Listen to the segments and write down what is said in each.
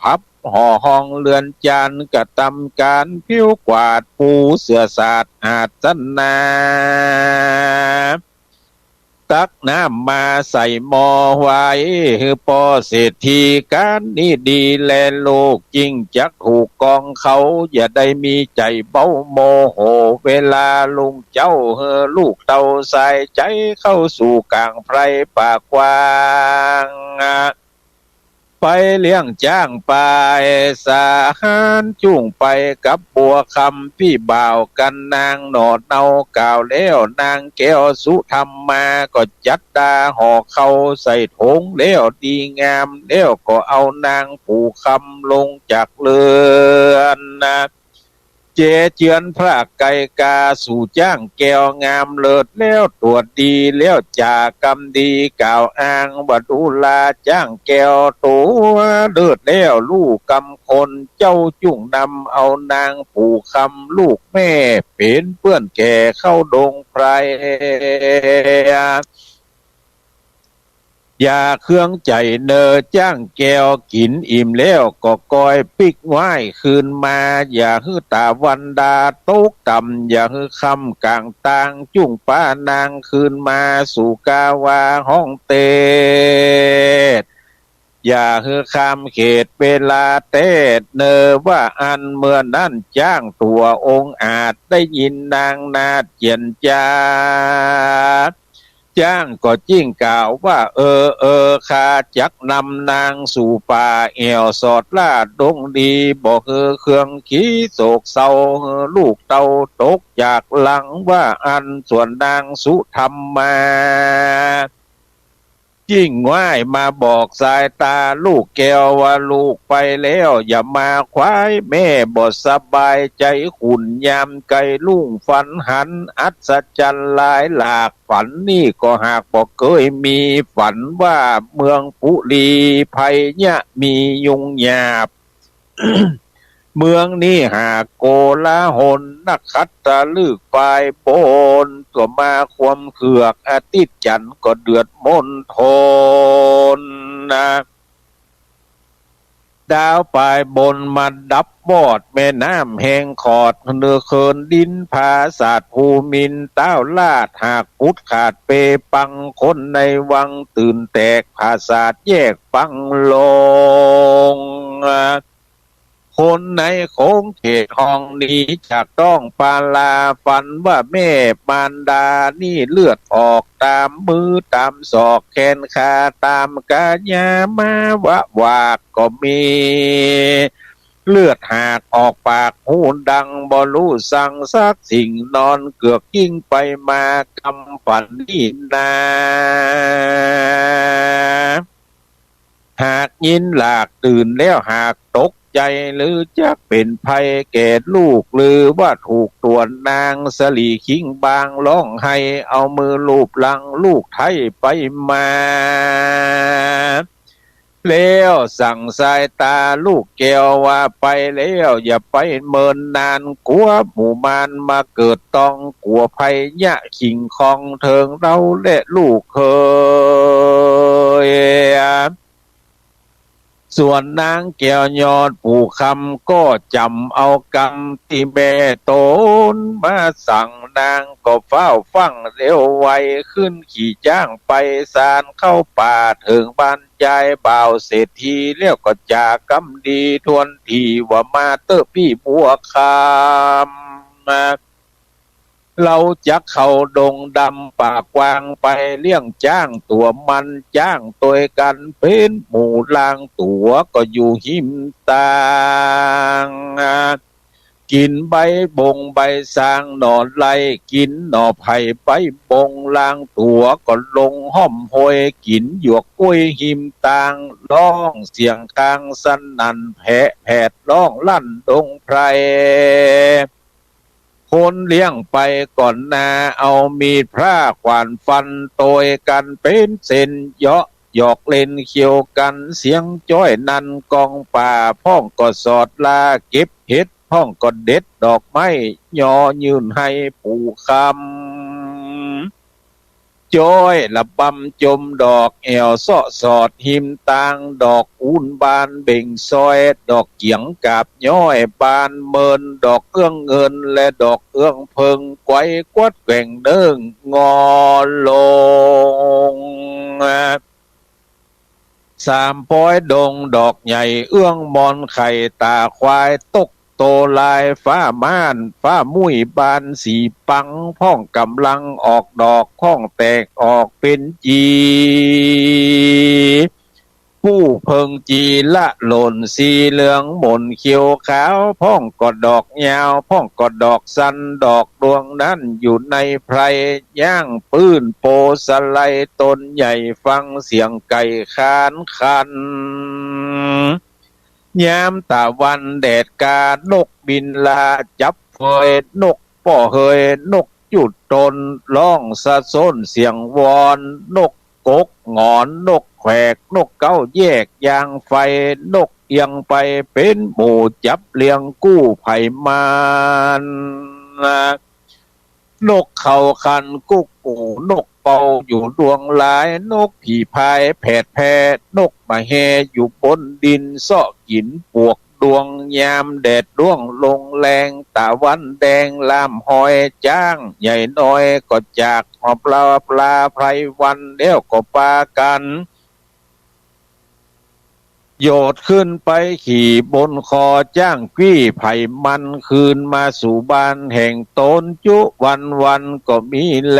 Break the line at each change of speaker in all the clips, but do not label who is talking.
พับห่อห้องเรือนจานกระทำการผิวกวาดปูเสือสาดอาสนาตักน้ำมาใส่หม้อไว้คือปอเศรษฐีการนี้ดีแลโลกจริงจักถูกกองเขาอย่าได้มีใจเบ้าโมโหเวลาลุงเจ้าลูกเต่าใส่ใจเข้าสู่กลางไพรป่ากว้างไปเลี้ยงจ้างไปสาหารจุ่งไปกับบัวคำพี่บ่าวกันนางหนอดเนาเก่าแล้วนางแก้วสุธรรมมาก็จัดดาห่อเข้าใส่ถงแล้วดีงามแล้วก็เอานางปู่คำลงจากเรือนนะเจเจือนพระไก่กาสู่จ้างแก้วงามเลิศแล้วตรวจดีแล้วจากกรรมดีกล่าวอ้างบัดอุลาจ้างแก้วตัวเลิศแล้วลูกกำคนเจ้าจุ่งนำเอานางปู่คำลูกแม่เป็นเปื้อนแก่เข้าดงไพรยาเครื่องใจเนอจ้างแก้วกินอิ่มแล้วก็กอยปิกไหว้คืนมาอย่าฮือตาวันดาตกต่ำอย่าฮือคำกลางต่างจุ่งป้านางคืนมาสู่กาวาห้องเตดอย่าฮือคำเขตเวลาเตดเนอว่าอันเมื่อนั้นจ้างตัวองค์อาจได้ยินนางนาเจียนจาจ้างก็จิ้งกล่าวว่าข้าจักนำนางสู่ป่าแอวสอดลาดดงดีบอกเครื่องขี้โศกเศร้าลูกเต่าตกจากหลังว่าอันส่วนนางสุธรรมมาจิ้งว่ายมาบอกสายตาลูกแก้วว่าลูกไปแล้วอย่ามาควายแม่บ่สบายใจขุนยามไกลลุ่งฝันหันอัศจรรย์หลายหลากฝันนี่ก็หากบ่เคยมีฝันว่าเมืองปุรีภัยเนี่ยมียุงหยาบ เมืองนี้หากโกลาหลนักขัดตะลึกปลายโปนก็มาความเขือกอาทิตย์จันทร์ก็เดือดมนทนนะดาวปลายบนมาดับบอดแม่น้ำแห้งขอดเนื้อเคินดินภาศาสตร์ภูมินเต้าลาดหากพุดขาดเปปังคนในวังตื่นแตกภาศาสตร์แยกปังลงคนในโค้งเขตห้องนี้จากต้องปาลาฝันว่าแม่มารดานี่เลือดออกตามมือตามศอกแขนขาตามกาญามาวะวากก็มีเลือดหากออกปากหูดังบ่รู้สั่งซักสิ่งนอนเกือกยิ่งไปมากำฝันนี่นาหากยินหลากตื่นแล้วหากตกใจหรือจะเป็นภัยแก่ลูกหรือว่าถูกตัวนางสลีคิงบางร้องให้เอามือลูบหลังลูกไทยไปมาแล้วสั่งสายตาลูกแก้วว่าไปแล้วอย่าไปเมินนานกลัวหมู่มานมาเกิดต้องกลัวภัยยะขิงคองเถิงเราและลูกเคยส่วนนางแก้วยอดปู่คำก็จำเอากรรมที่แม่ตนมาสั่งนางก็เฝ้าฟังเร็วไวขึ้นขี่จ้างไปสารเข้าป่าถึงบ้านใจบ่าวเศรษฐีเรียกก็จากกรรมดีทวนทีว่ามาเตอพี่บัวคำเราจะเข้าดงดำปากวางไปเลี้ยงจ้างตัวมันจ้างตัวกันเป็นหมู่ลางตัวก็อยู่หิมตางกินใบบงใบสร้างหนอนไล่กินหน่อไผ่ใบบงลางตัวก็ลงห้อมหอยกินหยวกกล้วยหิมตางร้องเสียงกลางสนั่นแผะแผดร้องลั่นดงไพรคนเลี้ยงไปก่อนนาเอามีดพระขวานฟันโตยกันเป็นเส้นเยาะหยอกเล่นเขียวกันเสียงจ้อยนันกองป่าพ้องก็สอดลาเก็บเห็ดพ้องก็เด็ดดอกไม้ยอยืนให้ปู่คำ จ้อยละบำจมดอกแอวเสาะสอดหิมตางดอกอุ่นบานเบ่งซอยดอกเกียงกาบย้อยบานเมินดอกเอื้องเงินและดอกเอื้องเพิงไกวกวัดแกว่งเดิงงอลงสามป้อยดงดอกใหญ่เอื้องมอนไข่ตาควายตกโตลายฟ้าม่านฟ้ามุ้ยบานสีปังพ่องกำลังออกดอกพ่องแตกออกเป็นจีผู้เพิงจีละหล่นสีเหลืองหม่นเขียวขาวพ่องกอดดอกยาวพ่องกอดดอกสันดอกดวงนั้นอยู่ในไพรย่างปื้นโปสไลตนใหญ่ฟังเสียงไก่คานคันยามตะวันแดดกานกบินลาจับเฟยนกป่อเฮยนกจุดตนร้องสะส้นเสียงวอนนกกกงอนนกแขวกนกเก้าแยกยางไฟนกเอียงไปเป็นหมู่จับเลี้ยงกู้ไผ่มานนกเขาคันกุกกูนกเป่าอยู่ดวงหลายนกผีพายแผดแพดนกมาแฮอยู่บนดินเสาะกินปวกดวงยามแดดร่วงลงแรงตะวันแดงลามหอยจ้างใหญ่น้อยก็จากหอบปลาไพรวันเดี๋ยวก็ปากันโยดขึ้นไปขี่บนคอจ้างกี้ไผ่มันคืนมาสู่บ้านแห่งตนจุวันก็มีแล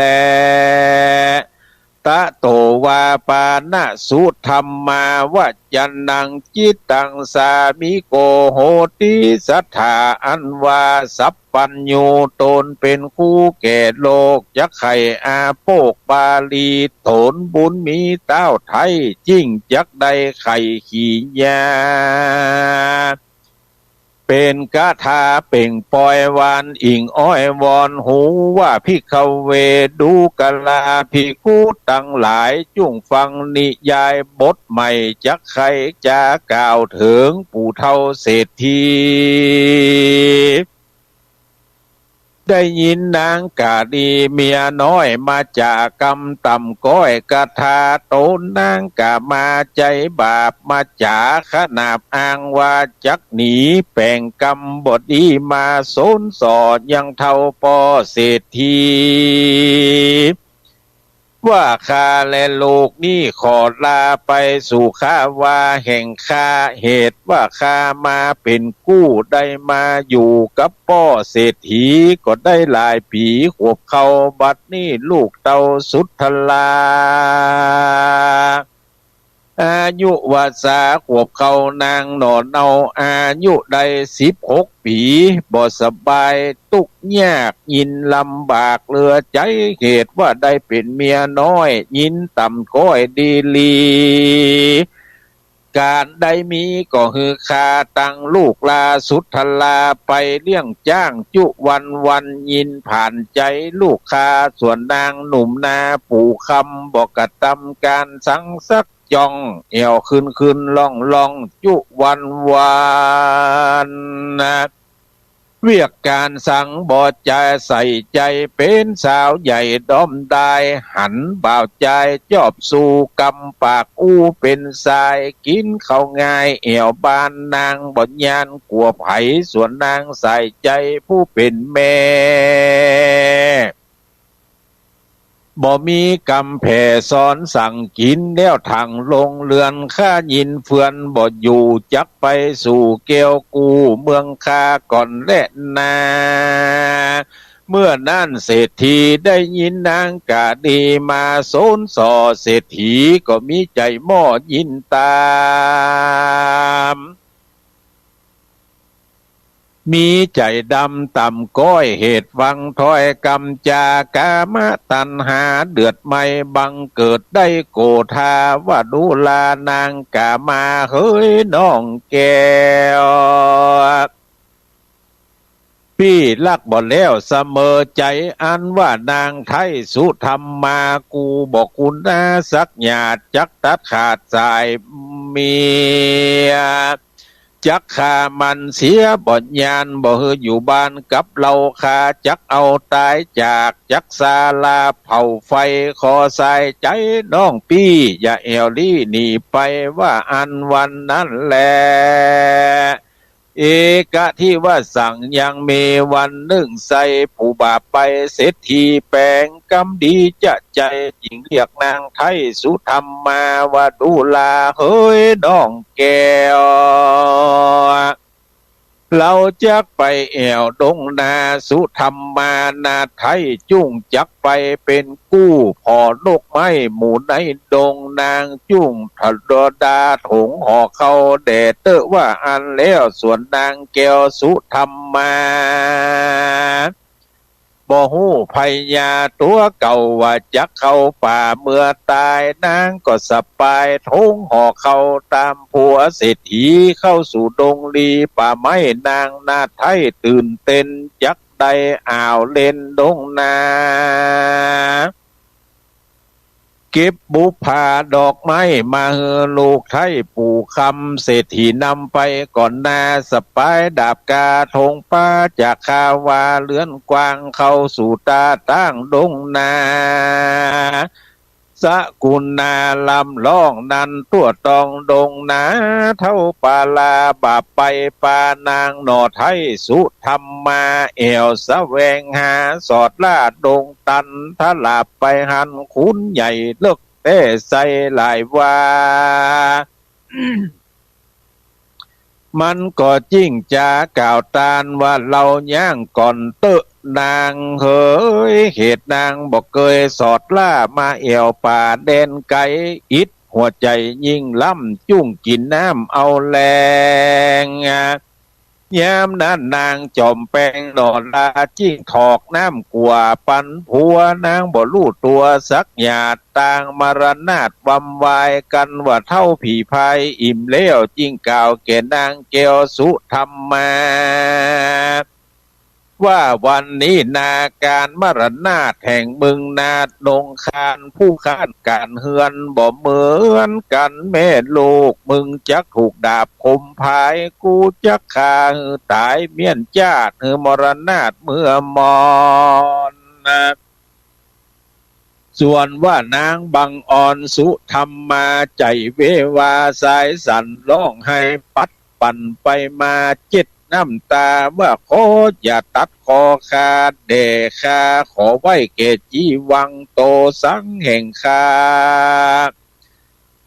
ตะโตวาปานะสุธรรมมาวัจจันนังจิตตังสามิโกโหติสัทธาอันวาสัพปัญโยตนเป็นคู่แก่โลกยักไข่อาโปกบาลีโถนบุญมีเต้าไทยจิ้งจักใดไข่ขี่ยาเป็นกาถาเป่งปอยวานอิงอ้อยวอนหูว่าพิกเวดูกะลาภิกขุตั้งหลายจุ่งฟังนิยายบทใหม่จักใครจะกล่าวถึงปู่เฒ่าเศรษฐีได้ยินนางกาดีเมียน้อยมาจากกำต่ำก้อยกระทาโตนางกามาใจบาปมาจาขนาบอ้างว่าจักหนีแป่งกรรมบดีมาสนสอดยังเท่าปอเศรษฐีว่าข้าและโลกนี้ขอลาไปสู่ข้าวาแห่งข้าเหตุว่าข้ามาเป็นกู้ได้มาอยู่กับป้อเศรษฐีก็ได้หลายปีขวบเขาบัดนี้ลูกเต้าสุดทลาอายุวาสาขวบเขานางหนอนเอาอายุได้16 ปีบ่สบายตุกยากยินลำบากเหลือใจเหตุว่าได้เป็นเมียน้อยยินต่ำก้อยดีลีการได้มีก็คือคาตังลูกลาสุทธลาไปเลี้ยงจ้างจุวันยินผ่านใจลูกคาส่วนนางหนุ่มนาปู่คำบอกกระทำการสังสักจ้องเอวขึ้นล่องจุวันนะเวียกการสั่งบอดใจใส่ใจเป็นสาวใหญ่ด้อมได้หันบ่าวใจจอบสู่กำปากอู้เป็นสายกินเข้าง่ายเอวบานนางบอดยานกลัวไผส่วนนางใส่ใจผู้เป็นแม่บ่มีกำแผ่สอนสั่งกินแล้วทางลงเรือนข้ายินเฟือนบ่อยู่จักไปสู่เกียวกูเมืองคาก่อนและนาเมื่อนั้นเศรษฐีได้ยินนางกาดีมาโซนสอเศรษฐีก็มีใจม่อยินตามมีใจดำต่ำก้อยเหตุวังถอยกำจากามตัณหาเดือดไม่บังเกิดได้โกธาว่าดูลานางกามาเฮ้ยน้องแก้วพี่ลักบ่แล้วเสมอใจอันว่านางไทยสุธรรมมากูบอกคุณนะสักหยาดจักตัดขาดสายเมีย จักขามันเสียบ่ยานบ่เฮออยู่บ้านกับเราขาจักเอาตายจากจักศาลาเผาไฟขอสายใจน้องพี่อย่าแอวลี่หนีไปว่าอันวันนั้นแหละเอกะที่ว่าสั่งยังมีวันหนึ่งใส่ผู้บาปไปเศรษฐีแปลงกำดีจะใจหญิงเรียกนางไทยสุธรรมมาว่าดูลาเฮ้ยน้องแก้วเราจักไปแอวดงนาสุธรรมมานาไทยจุ้งจักไปเป็นกู้พอนกไม้หมู่ในดงนางจุ้งทะดดาถงห่อเขาแดดเตอะว่าอันแล้วส่วนนางแก้วสุธรรมมาบ่ฮู้พญาตัวเก่าว่าจักเข้าป่าเมื่อตายนางก็สปายทงห่อเขาตามผัวเศรษฐีเข้าสู่ดงลีป่าไม้นางนาไทยตื่นเต้นจักได้อ่าวเล่นดงนาเก็บบุพาดอกไม้มาเฮอลูกไทยปู่คำเศรษฐีนำไปก่อนนาสปายดาบกาธงป้าจากคาวาเลื่อนกวางเข้าสู่ตาตั้งดงนาสกุลนาลำล่องนันตัวตองดงนาเท่าปาลาบาปไปปานางหนอไทยสุธรรมมาเอวสะแวงหาสอดลาดดงตันทลาบไปหันคุณใหญ่เลิกเต้ใส่หลายว่ามันก็จิ้งจาก่าวตานว่าเราย่างก่อนเตอะนางเฮ้ยเหตุนางบอกเคยสอดล่ามาเอวป่าแดนไกลอิดหัวใจยิ่งล่ำจุ้งกินน้ำเอาแรงยามนั้นนางจอมแปงนอนลาจิ้งถอกน้ำกลัวปันผัวนางบ่รู้ตัวสักหยาดต่างมรณาดวำวายกันว่าเท่าผีพายอิ่มเลี้ยวจิ้งก่าวแก่นางแก้วสุธรรมมาว่าวันนี้นาการมรณาถแห่งมึงนาดนงคานผู้ข้านการเฮือนบ่เหมือนกันแม่ลูกมึงจักถูกดาบคมพายกูจักฆ่าตายเมียนจาดมรณาถเมื่อมอนนะส่วนว่านางบังอ่อนสุธรรมมาใจเววาสายสั่นร้องให้ปัดปั่นไปมาเจ็ดน้ำตาว่าขออย่าตัดคอขาดเดคาขอไว้เกจีวังโตสังแห่งคา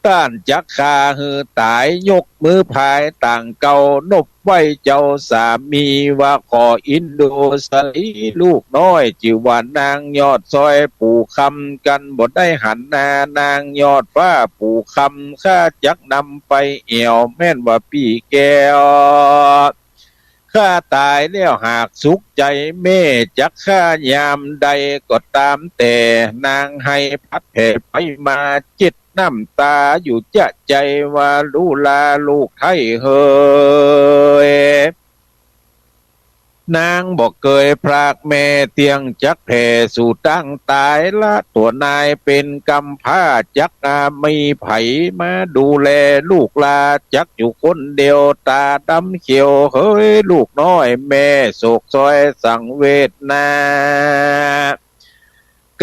ต้านจักคาหือตายยกมือพายต่างเก่านบไว้เจ้าสามีว่าขออินโดสลีลูกน้อยจิวานางยอดซอยปู่คำกันบดได้หันนานางยอดฟ้าปู่คำข้าจักนำไปเอี่ยวแม่นว่าพี่แก้วข้าตายแล้วหากสุขใจแม่จักข้ายามใดก็ตามแต่นางให้พัดแผ่ไปมาจิตน้ำตาอยู่จะใจว่าลูลาลูกไทยเฮยนางบอกเกยพรากแม่เตียงจักแผ่สู่ตั้งตายละตัวนายเป็นกำพร้าจักมีไผมาดูแลลูกลาจักอยู่คนเดียวตาดำเขียวเฮ้ยลูกน้อยแม่โศกซอยสังเวทนา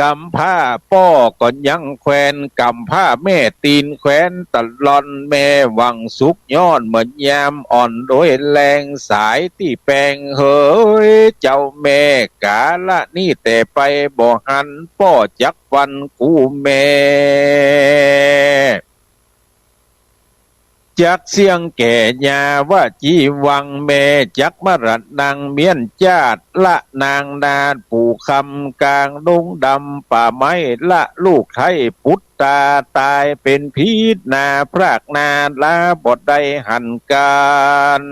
กำผ้าป้อก่อนยังแควนกำผ้าแม่ตีนแควนตะลอนแม่หวังสุกย้อนเหมือนยามอ่อนโดยแรงสายที่แปลงเฮ้ยเจ้าแม่กาละนี่แต่ไปบ่หันป้อจักวันกูแม่จักเสียงแก่ยาว่าจีวังแม่จักมรัดนางเมียนจาดละนางนาปู่คำกลางดงดำป่าไม้ละลูกไทยพุทธาตายเป็นพีษนาพรากนาลาบดได้หันการ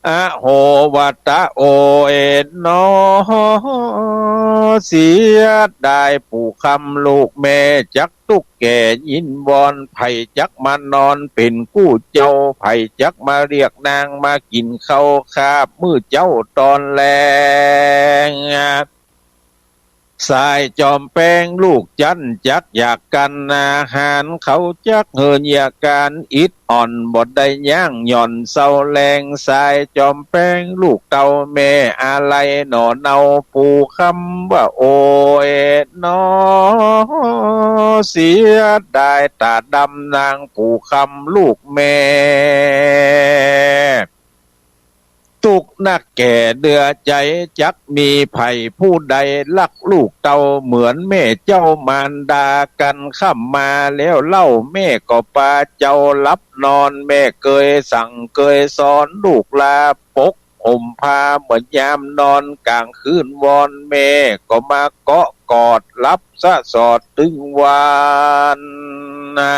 อะโหวัตะโอเอ็นนอเสียได้ปู่คำลูกแม่จักตุกแก่ยินวอนไผ่จักมานอนเป็นกู้เจ้าไผ่จักมาเรียกนางมากินข้าวคาบมือเจ้าตอนแรง สายจอมแป้งลูกจันจักอยากกันอาหารเขาจักเฮินยาการอิดอ่อนบดได้ย่างหย่อนเศร้าแรงสายจอมแป้งลูกเต่าแม่อะไรหนอเนาปูคำว่าโอยนอเสียได้ตาดำนางปูคำลูกแม่ตุกนักแก่เดือใจจักมีไผ่ผู้ใดลักลูกเต่าเหมือนแม่เจ้ามารดากันข้ามมาแล้วเล่าแม่ก็ปาเจ้ารับนอนแม่เคยสั่งเคยสอนลูกลาปกห่มผ้าเหมือนยามนอนกลางคืนวอนแม่ก็มาเกาะกอดรับสะสอดตึงวานนะ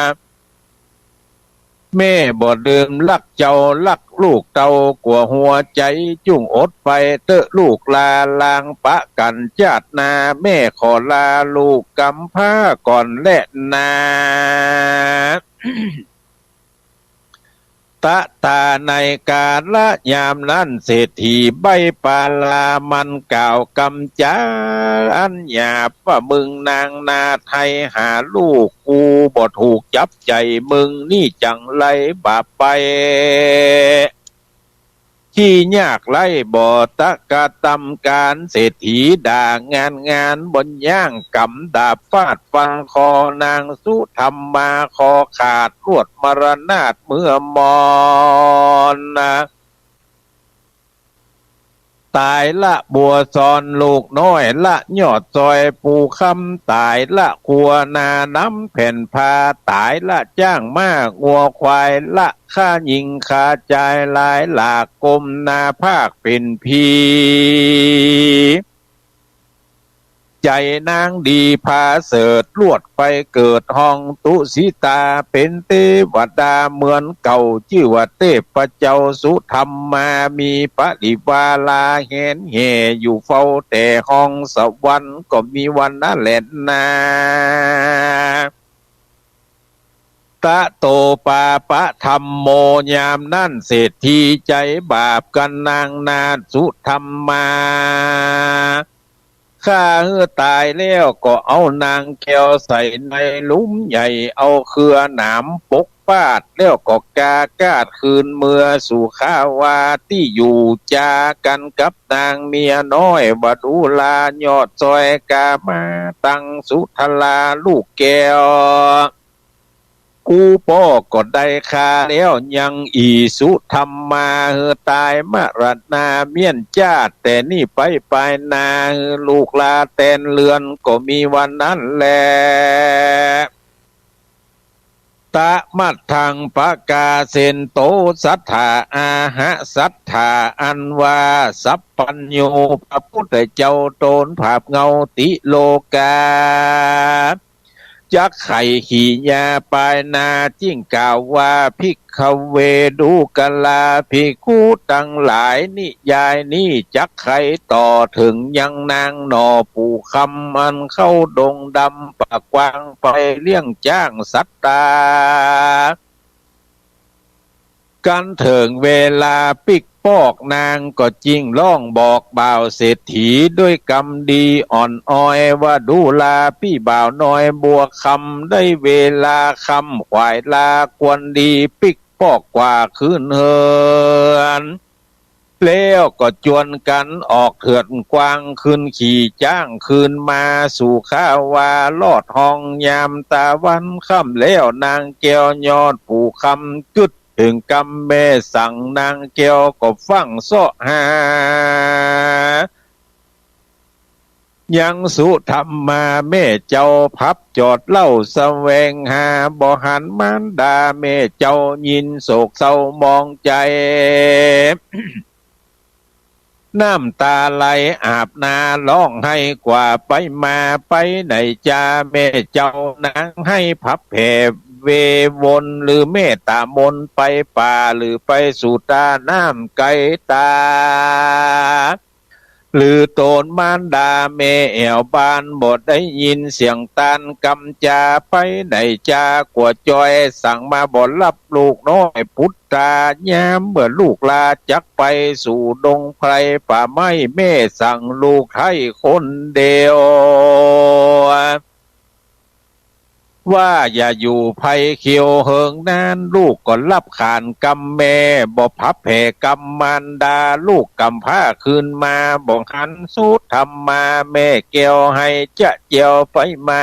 แม่บ่เดิมลักเจ้าลักลูกเต่ากลัวหัวใจจุ่งอดไปเตอะลูกลาลางปะกันจาดนาแม่ขอลาลูกกำพร้าก่อนและนาตะตาในกาละยามนั้นเศรษฐีใบปาลามันกล่าวกำจาอันหยาบว่ามึงนางนาไทยหาลูกกูบ่ถูกจับใจมึงนี่จังไรบาปไปที่ยากไล่บ่ตะกะตำการเศรษฐีด่างานบนย่างกำดาบฟาดฟันคอนางสุธรรมมาคอขาดรวดมรณาตเมื่อมอนนะตายละบัวซอนลูกน้อยละยอดซอยปูคำตายละขัวนาน้ำแผ่นพาตายละจ้างมากงัวควายละข้ายิงขาใจลายหลากกลมนาภาคเป็นพีใจนางดีพาเสดลวดไปเกิดห้องตุสิตาเป็นเทวดาเหมือนเก่าชื่อว่าเทพเจ้าสุธรรมมามีปริวาลาเห็นเหอยู่เฝ้าแต่ห้องสวรรค์ก็มีวันนั้นแหละนาตะโตปาปะธรรมโมยามนั่นเศรษฐีใจบาปกันนางนาสุธรรมมาข้าตายแล้วก็เอานางแก้วใส่ในลุ่มใหญ่เอาเครือหนามปกปาดแล้วก็กากาดคืนเมื่อสู่ข้าวาที่อยู่จากันกับนางเมียน้อยบดูลายอดซอยกามาตั้งสุทลาลูกแก้วกูพ่อก็ได้คาแล้วยังอีสุธรรมมาตายมรณาเมียนจ้าแต่นี่ไปนาลูกลาแตนเลือนก็มีวันนั้นแหละตะมัดทางปะกาเซนโตสัทธาอาหะสัทธาอันว่าสัพปัญโยพระพุทธเจ้าโตนภาพเงาติโลกาจักไข่ขี่ยาปายนาจิ้งกล่าวว่าภิกขเวดูกลาภิกขุตั้งหลายนิยายนี้จักไข่ต่อถึงยังนางหนอปู่คำมันเข้าดงดำปากกวางไปเลี้ยงจ้างสัตตากันถึงเวลาปิกปอกนางก็จริงล่องบอกบ่าวเศรษฐีด้วยกำดีอ่อนอ้อยว่าดูลาพี่บ่าวน้อยบัวคำได้เวลาคำควายลาควรดีปิกปอกกว่าคืนเฮินแล้วก็จวนกันออกเถื่อนกวางคืนขี่จ้างคืนมาสู่ข้าวาลอดห้องยามตาวันค่ำแล้วนางแก้วยอดปู่คำกึดถึงกำแม่สั่งนางแก้วก็ฟังโซหายังสุธรรมมาแม่เจ้าพับจอดเล่าแสวงหาบ่หันมันดาแม่เจ้ายินโศกเศร้ามองใจน้ำตาไหลอาบนาร้องให้กว่าไปมาไปไหนจ้าแม่เจ้านางให้พับแผ่เววนหรือเมตตามนไปป่าหรือไปสู่ตาน้ำไกตา หรือโตนมารดาแม่แอวบ้านบ่ได้ยินเสียงตานกำจาไปไหนจากวจอยสั่งมาบ่รับลูกน้อยพุทธายามเมื่อลูกลาจักไปสู่ดงไพรป่าไม้แม่สั่งลูกให้คนเดียวว่าอย่าอยู่ภัยเขียวเหิงนานลูกก็รับขานกำแม่บ่พับแผ่กำมารดาลูกกำผ้าคืนมาบ่หันสู้ทำมาแม่เกี่ยวให้จะเจียวไปมา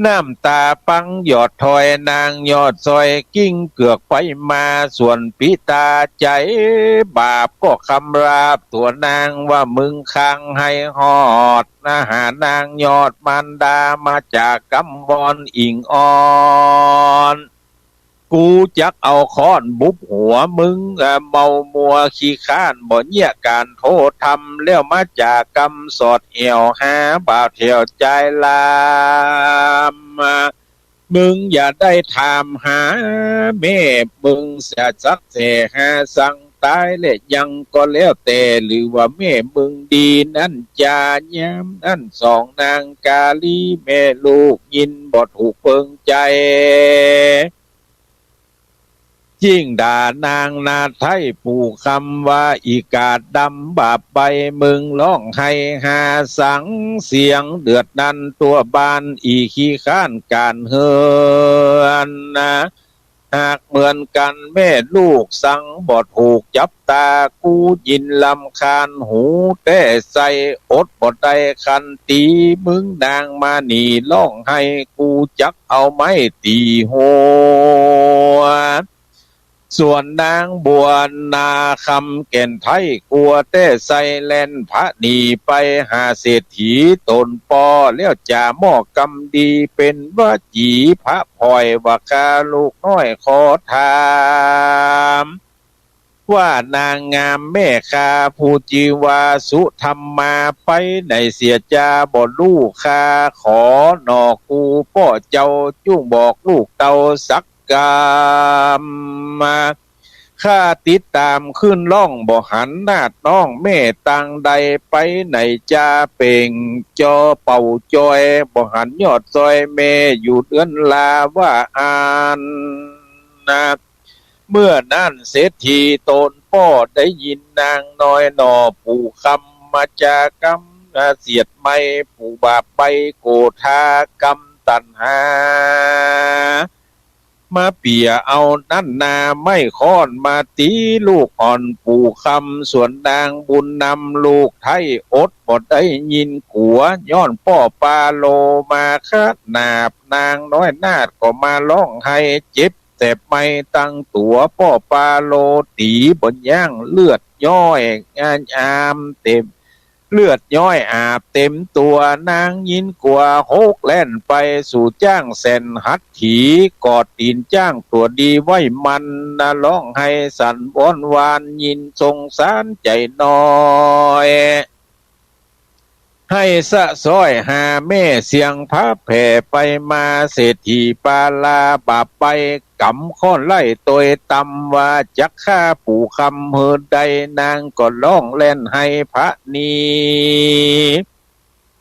น้ำตาปังหยอดถอยนางยอดซอยกิ้งเกือกไปมาส่วนปิตาใจบาปก็คำราบตัวนางว่ามึงคังให้หอดนะหานางยอดมันดามาจากกำวอนอิงอ่อนกูจักเอาค้อนบุบหัวมึงเมามัวขี้ข้านบ่เยี่ยการโทษทำแล้วมาจากกำสอดเอวหาบ่าวเที่ยวใจลามมึงอย่าได้ถามหาแม่มึงเสียสักเสหาสั่งตายและยังก็แล้วแต่หรือว่าแม่มึงดีนั่นจายามนั่นสองนางกาลีแม่ลูกยินบ่ถูกเปิงใจยิ่งด่านางนาไทยปู่คำว่าอีกาดดำบาปไปมึงร้องให้หาสังเสียงเดือดดันตัวบานอีขี้ข้านการเฮือนนะหากเหมือนกันแม่ลูกสังบอดถูกจับตากูยินลำคาญหูแต่ใส่อดบอดได้คันตีมึงนางมาหนีร้องให้กูจักเอาไม้ตีหัวส่วนนางบัวนาคำแก่นไทยกลัวแต่ใส่แลนพระหนีไปหาเศรษฐีตนปอแล้วจ่าหม้อกำดีเป็นว่าจีพระพลอยว่าคาลูกน้อยขอถามว่านางงามแม่คาผู้จีวาสุธรรมมาไปในเสียจาบ่ลูกคาขอหนอกูพ่อเจ้าจุ้งบอกลูกเตาสักกามมาข้าติดตามขึ้นล่องบ่หันนาดน้องแม่ตังใดไปไหนจาเป่งจอเป่าจอยบ่หันยอดซอยแม่อยู่เดือนลาว่าอ่านนะเมื่อนั่นเศรษฐีโตนพ่อได้ยินนางน้อยหนอปู่คำมาจากำเสียดไม่ปู่บาปไปโกธากำตันหามาเปียเอานั่นนาไม่ค้อนมาตีลูกอ่อนปู่คำส่วนนางบุญนำลูกไทยอดบดได้ยินขัวย้อนพ่อปาโลมาคาดนาบนางน้อยนาดก็มาร้องให้เจ็บแต่ไม่ตั้งตัวพ่อปาโลตีบนย่างเลือดย้อยงานอามเต็มเลือดย้อยอาบเต็มตัวนางยินกลัวโฮกแล่นไปสู่จ้างแสนหัดถีกอดตีนจ้างตัวดีไว้มันนะร้องให้สันบอนวานยินสงสารใจน้อยให้สะซ้อยหาแม่เสียงพระแผ่ไปมาเศรษฐีปาลาบาปไปกำค้อนไล่ตัวตำว่าจักฆ่าปู่คำเฮิดใดนางก็ร้องเล่นให้พระนี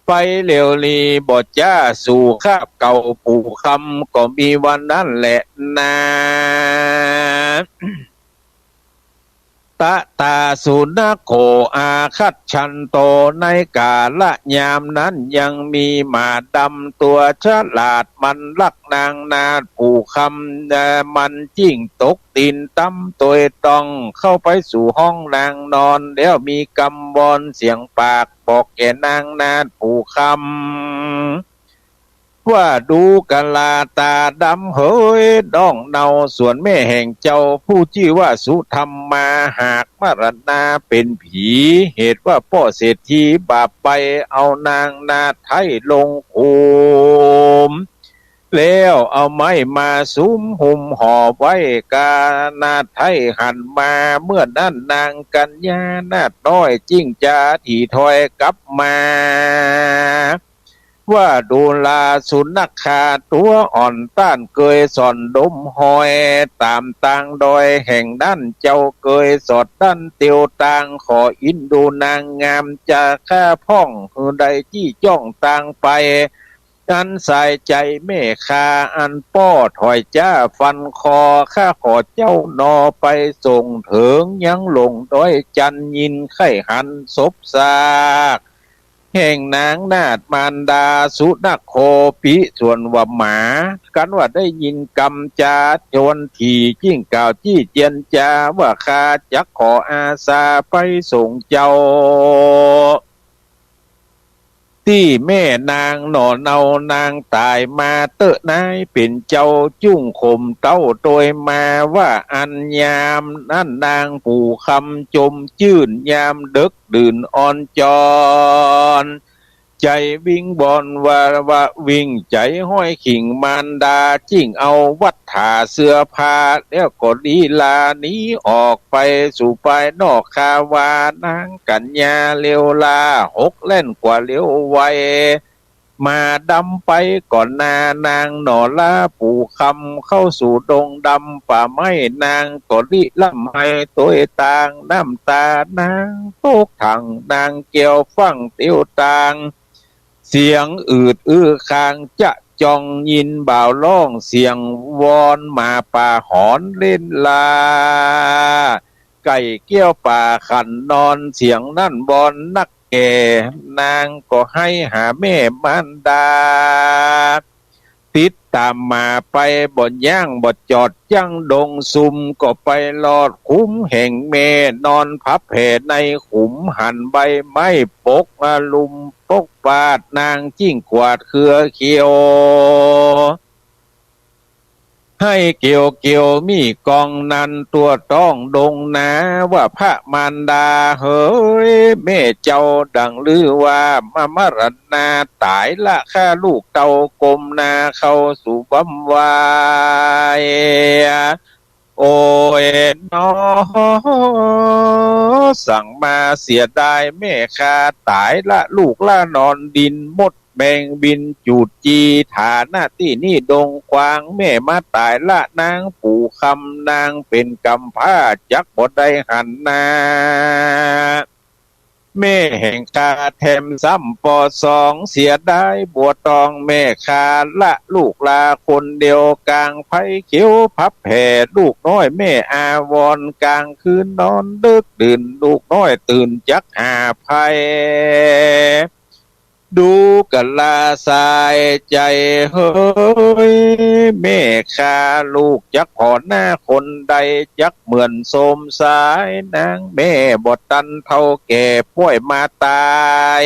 ไปเร็วลีบอดจ้าสู่คาบเก่าปู่คำก็มีวันนั้นแหละนาตะตาสุนัขโขอาคัดชันโตในกาละยามนั้นยังมีหมาดำตัวฉลาดมันลักนางนาผู้คำมันจิ้งตกตีนตั้มตัวต้องเข้าไปสู่ห้องนางนอนแล้วมีกำบอนเสียงปากบอกแก่นางนาผู้คำว่าดูกะลาตาดำเฮ้ยดองเนาส่วนแม่แห่งเจ้าผู้ชื่อว่าสุธรรมมาหากมรณาเป็นผีเหตุว่าพ่อเศรษฐีบาปไปเอานางนาไทยลงโคมแล้วเอาไม้มาซุ้มหุ่มห่อไว้กานาไทยหันมาเมื่อนั้นนางกัญญานาน้อยจิ้งจาที่ถอยกลับมา ว่าดูลาสุนัขขาตัวอ่อนต้านเกยสอนดมหอยตามต่างดอยแห่งด้านเจ้าเกยสอดด้านเตียวต่างขออินดูนางงามจะข้าพ่องหือใดที่จ้องต่างไปอันสายใจเมฆาอันป้อถอยจ้าฟันคอข้าขอเจ้านอไปส่งเถิงยังลงด้อยจันยินไข่หันศพซากแห่งนางนาดมารดาสุนัขโคปิส่วนว่าหมากันว่าได้ยินกำจาโจนทีจิ้งก่าวจี้เจียนจาว่าข้าจักขออาสาไปส่งเจ้าที่แม่นางหน่อเนานางตายมาเตอะนายเป็นเจ้าจุ้งข่มเต้าโดยมาว่าอันยามนั่นนางปู่คำจมจื่นยามดึกดื่นอ่อนจอนใจวิ่งบอนว่าวิ่งใจห้อยขิงมารดาจิ้งเอาวัดถาเสื้อผ้าแล้วก็ลีลานี้ออกไปสู่ไปนอกคาวานางกัญญาเลียวลาหกเล่นกว่าเลี้ยวไวมาดำไปก่อนนางหน่อลาปู่คำเข้าสู่ดงดำป่าไม้นางก็ลิล่ำให้ตัวต่างน้ำตานางตกถังนางเกี่ยวฟังเตียวต่างเสียงอืดคางจะจองยินบ่าวร้องเสียงวอนมาป่าหอนเล่นลาไก่เกี้ยวป่าขันนอนเสียงนั่นบอนนักแก่นางก็ให้หาแม่มารดาติดตามมาไปบ่อนย่างบ่จอดจังดงซุมก็ไปลอดคุ้มแห่งเมนอนพับแผ่ในขุมหันใบไม้ปกมาลุมปกปาดนางจิ้งกวาดเครือเขียวให้เกี่ยวมีกองนันตัวต้องดงนาว่าพระมารดาเฮ้ยแม่เจ้าดังลือว่ามรณาตายละข้าลูกเต่ากลมนาเข้าสู่บำวายโอ้ยน้อสั่งมาเสียดายแม่ข้าตายละลูกละนอนดินมดแบงบินจูดจีฐาหน้าที่นี่ดงควางแม่มาตายละนางปู่คำนางเป็นกำพร้าจักบ่ได้หันนาแม่แห่งคาแถมซ้ำปอสองเสียได้บัวตองแม่คาละลูกลาคนเดียวกลางไผ่เขียวพับแผ่ลูกน้อยแม่อาวรกลางคืนนอนดึกดื่นลูกน้อยตื่นจักหาภัยดูกะลาสายใจเฮ้ยแม่ข้าลูกจักพอหน้าคนใดจักเหมือนโสมสายนางแม่บอตันเท่าแก่ป่วยมาตาย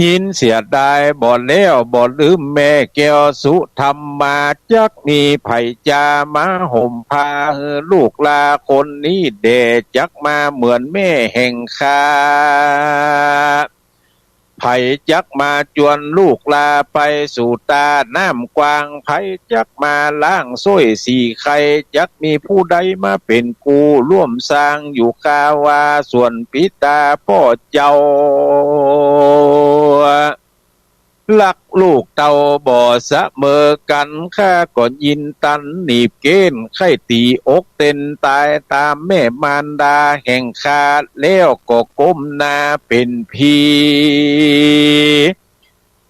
ยินเสียดายบ่แล้วบ่ลืมแม่แก้วสุธรรมมาจักมีไผ่จามาห่มพาลูกลาคนนี้เดจักมาเหมือนแม่แห่งคาไผ่จักมาจวนลูกลาไปสู่ตาน้ำกวางไผ่จักมาล้างส้วยสี่ไข่จักมีผู้ใดมาเป็นกูร่วมสร้างอยู่คาวาส่วนปิตาพ่อเจ้าลักลูกเต่าบ่อเสมอกันข้าก่อนยินตันหนีบเกณฑ์ไข่ตีอกเต้นตายตามแม่มารดาแห่งคาแล้วก็ก้มหน้าเป็นพี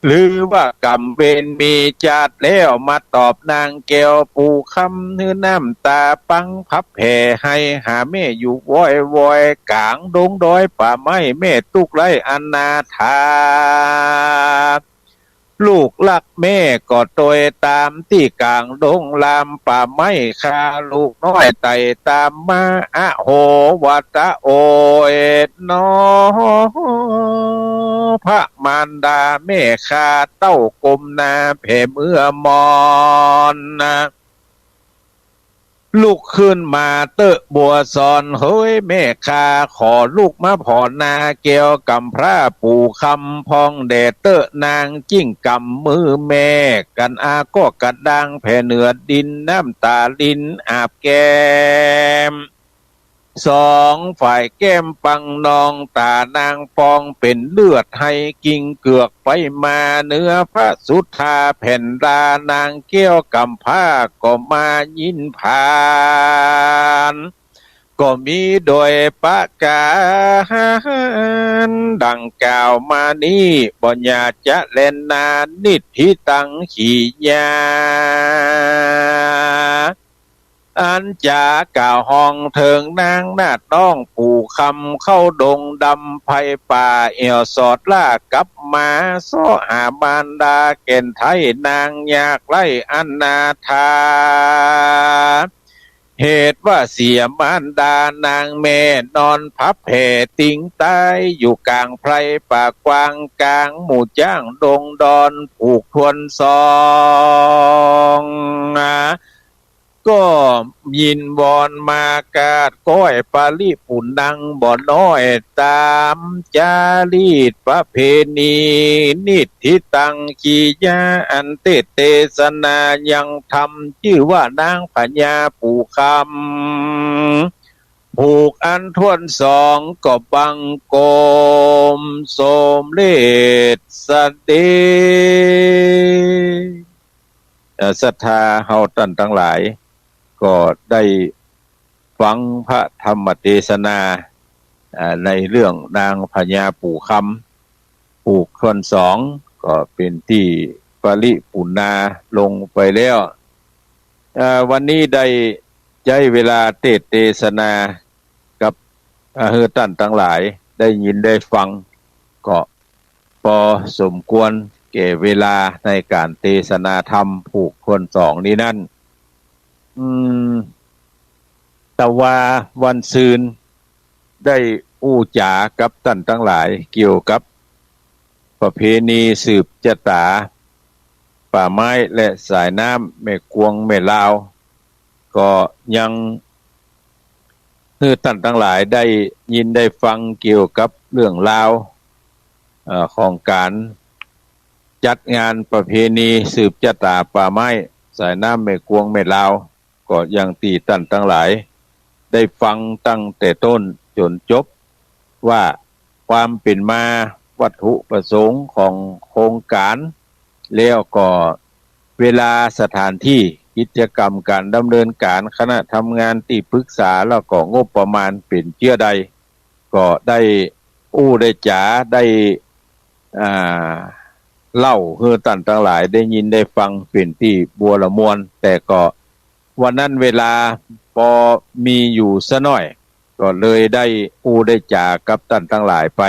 หรือว่ากรรมเวรมีจัดแล้วมาตอบนางแก้วปูคำเนื้อน้ำตาปังพับแผ่ให้หาแม่อยู่วอยกลางดงดอยป่าไม้แม่ตุกไร่อนาถาลูกลักแม่ก็โตยตามที่กลางดงลามป่าไม้คาลูกน้อยไต่ตามมาอะโหวัตะโอยน้อพระมารดาแม่คาเต้ากลมนาเพเมื่อมอนนะลูกขึ้นมาเตอะบัวซอนเฮ้ยแม่คาขอลูกมาพอนาเกี่ยวกำพระปู่คำพองแดดเตอะนางจิ้งกำมือแม่กันอาก็กระดังแผ่เหนือดินน้ำตาลินอาบแก้ม สองฝ่ายแก้มปังนองตานางปองเป็นเลือดให้กิ่งเกือกไปมาเนื้อพระสุธาแผ่นดานางเกี้ยวกำผ้าก็มายินผ่านก็มีโดยประการดังกล่าวมานี้บ่ญาจะเล่นนานิทิตังขีญาอันจาก่าวห้องเถิงนางนาดน้องปู่คำเข้าดงดำไผ่ป่าเอี่ยวสอดล่ากับมาซ้อหาบานดาเก่นไทยนางอยากไล่อนาถาเหตุว่าเสียมารดานางแม่นอนพับแผ่ติงตายอยู่กลางไพรป่ากวางกลางหมู่จ้างดงดอนผูกทวนซองก็ยินบอนมากาดก้อยปาลิปุ่นดังบ่อน้อยตามจารีตประเพณีนิทิตังขีญาอันเตสนายังทำชื่อว่านางพญาปู่คำผูกอันทวนสองก็บังโกมโสมเลศสเดศรัทธาเฮาท่านทั้งหลายก็ได้ฟังพระธรรมเทศนาในเรื่องนางพญาปู่คำผูกทวนสองก็เป็นที่ปริปุณาลงไปแล้ววันนี้ได้ใช้เวลาเทศนากับเฮือท่านทั้งหลายได้ยินได้ฟังก็พอสมควรแก่เวลาในการเทศนาธรรมผูกทวนสองนี้นั่นแต่ว่าวันซืนได้อู้จากับท่านทั้งหลายเกี่ยวกับประเพณีสืบชะตาป่าไม้และสายน้ำแม่กวงแม่ลาวก็ยังท่านทั้งหลายได้ยินได้ฟังเกี่ยวกับเรื่องราวของการจัดงานประเพณีสืบชะตาป่าไม้สายน้ำแม่กวงแม่ลาวก็ยังตีท่านทั้งหลายได้ฟังตั้งแต่ต้นจนจบว่าความเป็นมาวัตถุประสงค์ของโครงการแล้วก็เวลาสถานที่กิจกรรมการดำเนินการคณะทำงานที่ปรึกษาแล้วก็งบประมาณเป็นเชื่อใดก็ได้ได้จ๋าได้เล่าให้ท่านทั้งหลายได้ยินได้ฟังเป็นที่บัวละมวนแต่ก็วันนั้นเวลาพอมีอยู่ซะหน่อยก็เลยได้ได้จากับท่านทั้งหลายไป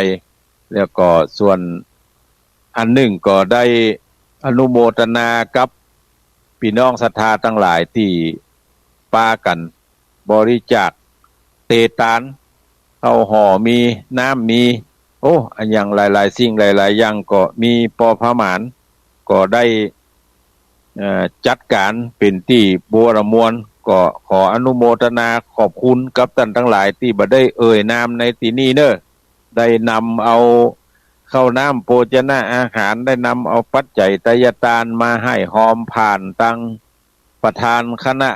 แล้วก็ส่วนอันหนึ่งก็ได้อนุโมทนากับพี่น้องศรัทธาทั้งหลายที่ปากันบริจาคเตตานข้าวห่อมีน้ำมีอันอย่างหลายๆสิ่งหลายๆอย่างก็มีพอประมาณก็ได้จัดการเป็นที่บัวละมวนก็ขออนุโมทนาขอบคุณกับท่านทั้งหลายที่บ่ได้นามในที่นี้เนอะได้นำเอาข้าวน้ำโภชนะอาหารได้นำเอาปัจจัยไตรยทานมาให้หอมผ่านตั้งประธานคณะ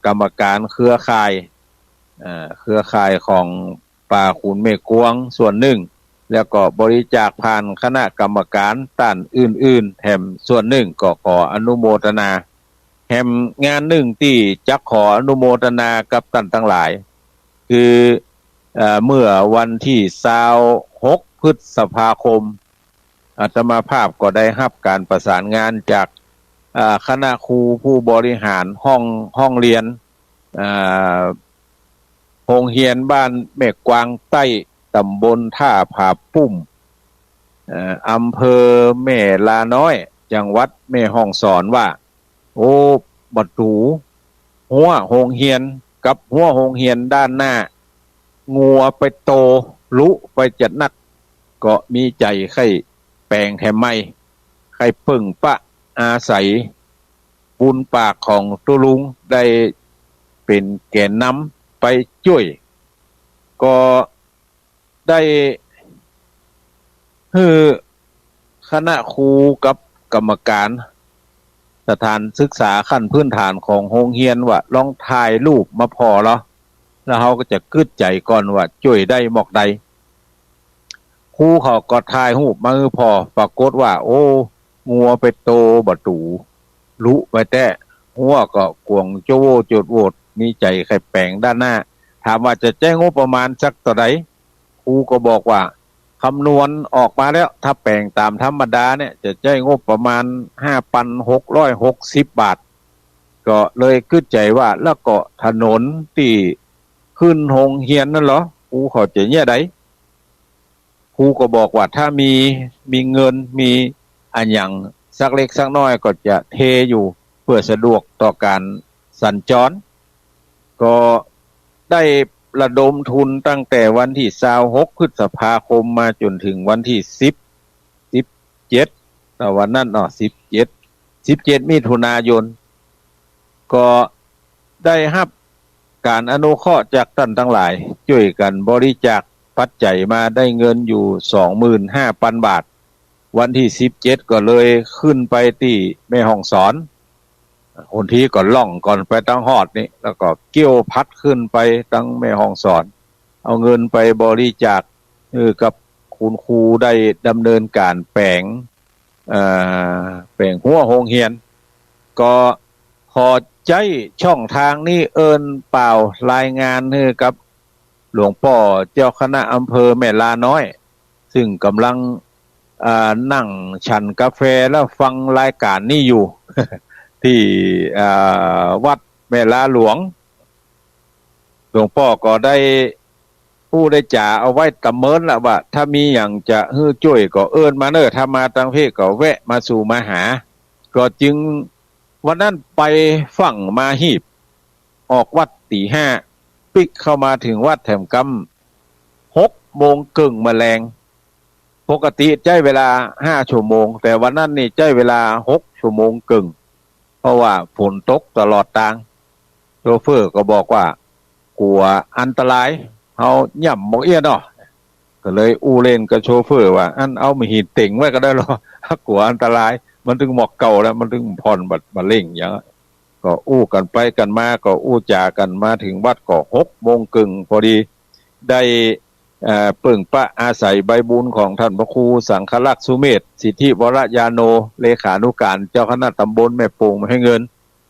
กรรมการเครือข่ายของป่าขุนเมฆกวงส่วนหนึ่งแล้วก็บริจาคผ่านคณะกรรมการต้านอื่นๆแถมส่วนหนึ่งก็ขออนุโมทนาแถมงานหนึ่งที่จะขออนุโมทนากับท่านทั้งหลายคือเมื่อวันที่26พฤษภาคมอาตมาภาพก็ได้รับการประสานงานจากคณะครูผู้บริหารห้องเรียนโรงเรียนบ้านแม่กวางใต้ตำบลท่าผาปุ้มอำเภอแม่ลาน้อยจังหวัดแม่ฮ่องสอนว่าบัดหูหัวโรงเรียนกับหัวโรงเรียนด้านหน้างัวไปโตลุไปจัดนักก็มีใจไข้แปลงแถมไม่ไข้ปึ่งปะอาศัยบุญปากของตุลุงได้เป็นแกนนำไปช่วยก็ได้คณะครูกับกรรมการสถานศึกษาขั้นพื้นฐานของโรงเรียนว่าลองถ่ายรูปมาพอเหรอ แล้วเขาก็จะกึดใจก่อนว่าช่วยได้หมอกใดครูเขาก็ถ่ายรูปมาพอปรากฏว่าโอ้งัวไปโตบ่ตูลุไปแต่หัวก็กวงโจโวโจดโวดมีใจไข่แปลงด้านหน้าถามว่าจะแจ้งงบประมาณสักเท่าไหร่ครูก็บอกว่าคำนวณออกมาแล้วถ้าแปลงตามธรรมดาเนี่ยจะแจ้งงบประมาณ 5,660 บาทก็เลยกึดใจว่าแล้วก็ถนนที่ขึ้นโรงเรียนนั่นเหรอครูเขาจะเนี่ยไดครูก็บอกว่าถ้ามีเงินมีอันอย่างสักเล็กสักน้อยก็จะเทอยู่เพื่อสะดวกต่อการสัญจรก็ได้ระดมทุนตั้งแต่วันที่26พฤษภาคมมาจนถึงวันที่17แต่วันนั้น17มิถุนายนก็ได้รับการอนุเคราะห์จากท่านทั้งหลายช่วยกันบริจาคปัจจัยมาได้เงินอยู่ 25,000 บาทวันที่17ก็เลยขึ้นไปที่แม่ฮ่องสอนคนที่ก็ล่องก่อนไปตั้งฮอดนี่แล้วก็เกี่ยวพัดขึ้นไปตั้งแม่ฮ่องสอนเอาเงินไปบริจาคกับคุณครูได้ดำเนินการแปลงหัวโรงเรียนก็ขอใจช่องทางนี้เอิ้นเปล่ารายงานให้กับหลวงพ่อเจ้าคณะอำเภอแม่ลาน้อยซึ่งกำลังนั่งฉันกาแฟแล้วฟังรายการนี้อยู่ ที่วัดแม่ลาหลวงหลวงพ่อก็ได้ผู้ได้จ่าเอาไว้ตำเมินละว่าถ้ามีอย่างจะฮื้อช่วยก็เอิ้นมาเนอถ้ามาตังเพศก็แวะมาสู่มาหาก็จึงวันนั้นไปฝั่งมาหีบออกวัดตี 5ปิกเข้ามาถึงวัดแถมกำ6 โมงครึ่งแมลงปกติใช้เวลา5 ชั่วโมงแต่วันนั้นนี่ใช้เวลา6 ชั่วโมงครึ่งเพราะว่าฝนตกตลอดทางโชเฟอร์ก็บอกว่ากลัวอันตรายเฮาย่ำบ่เอี้ยเนาะก็เลยอู้เล่นกับโชเฟอร์ว่าอันเอามีหินเต็งไว้ก็ได้หรอกลัวอันตรายมันถึงหมอกเก่าแล้วมันถึงผ่อนบัดเร่งอย่างก็อู้กันไปกันมาก็อู้จากันมาถึงวัดก็6 โมงครึ่งพอดีได้เปิ่งปะอาศัยใบบุญของท่านพระครูสังฆลักษณ์สุเมธสิทธิวรยาโนเลขานุการเจ้าคณะตำบลแม่โป่งมาให้เงิน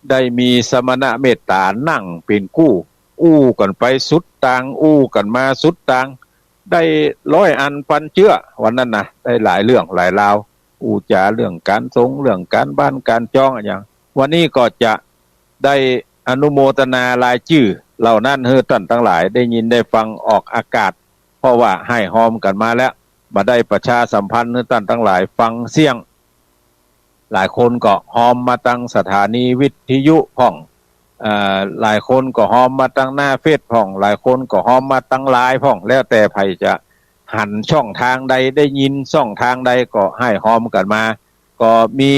ได้มีสมณะเมตตานั่งเป็นกู้อู้กันไปสุดต่างอู้กันมาสุดต่างได้100 อันปันเชื่อวันนั้นนะได้หลายเรื่องหลายราวอู้จาเรื่องการสงฆ์เรื่องการบ้านการจ้องอย่างวันนี้ก็จะได้อนุโมทนารายชื่อเหล่านั้นให้ท่านทั้งหลายได้ยินได้ฟังออกอากาศเพราะว่าให้หอมกันมาแล้วมาได้ประชาสัมพันธ์ให้ท่านทั้งหลายฟังเสียงหลายคนก็หอมมาตั้งสถานีวิทยุพ่องหลายคนก็หอมมาตั้งหน้าเฟซพ่องหลายคนก็หอมมาตั้งไลน์พ่องแล้วแต่ไผจะหันช่องทางใดได้ยินช่องทางใดก็ให้หอมกันมาก็มี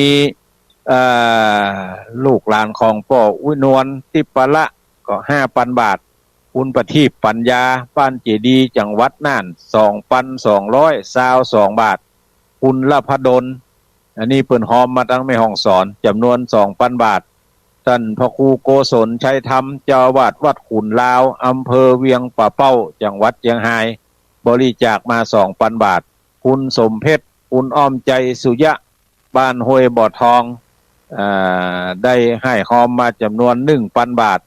ลูกหลานของป่ออุ้ยนวลติปะละก็ 5,000 บาทคุณประทีปปัญญาบ้านเจดีจังหวัดน่าน 2,222 บาทคุณละพดลอันนี้เพิ่นหอมมาตั้งแม่ฮ่องสอนจำนวน 2,000 บาทท่านพระครูโกศลชัยธรรมเจ้าอาวาสวัดขุนลาวอำเภอเวียงป่าเป้าจังหวัดเชียงรายบริจาคมา 2,000 บาทคุณสมเพชรคุณอ้อมใจสุยะบ้านห้วยบ่อทองได้ให้หอมมาจำนวน 1,000 บาท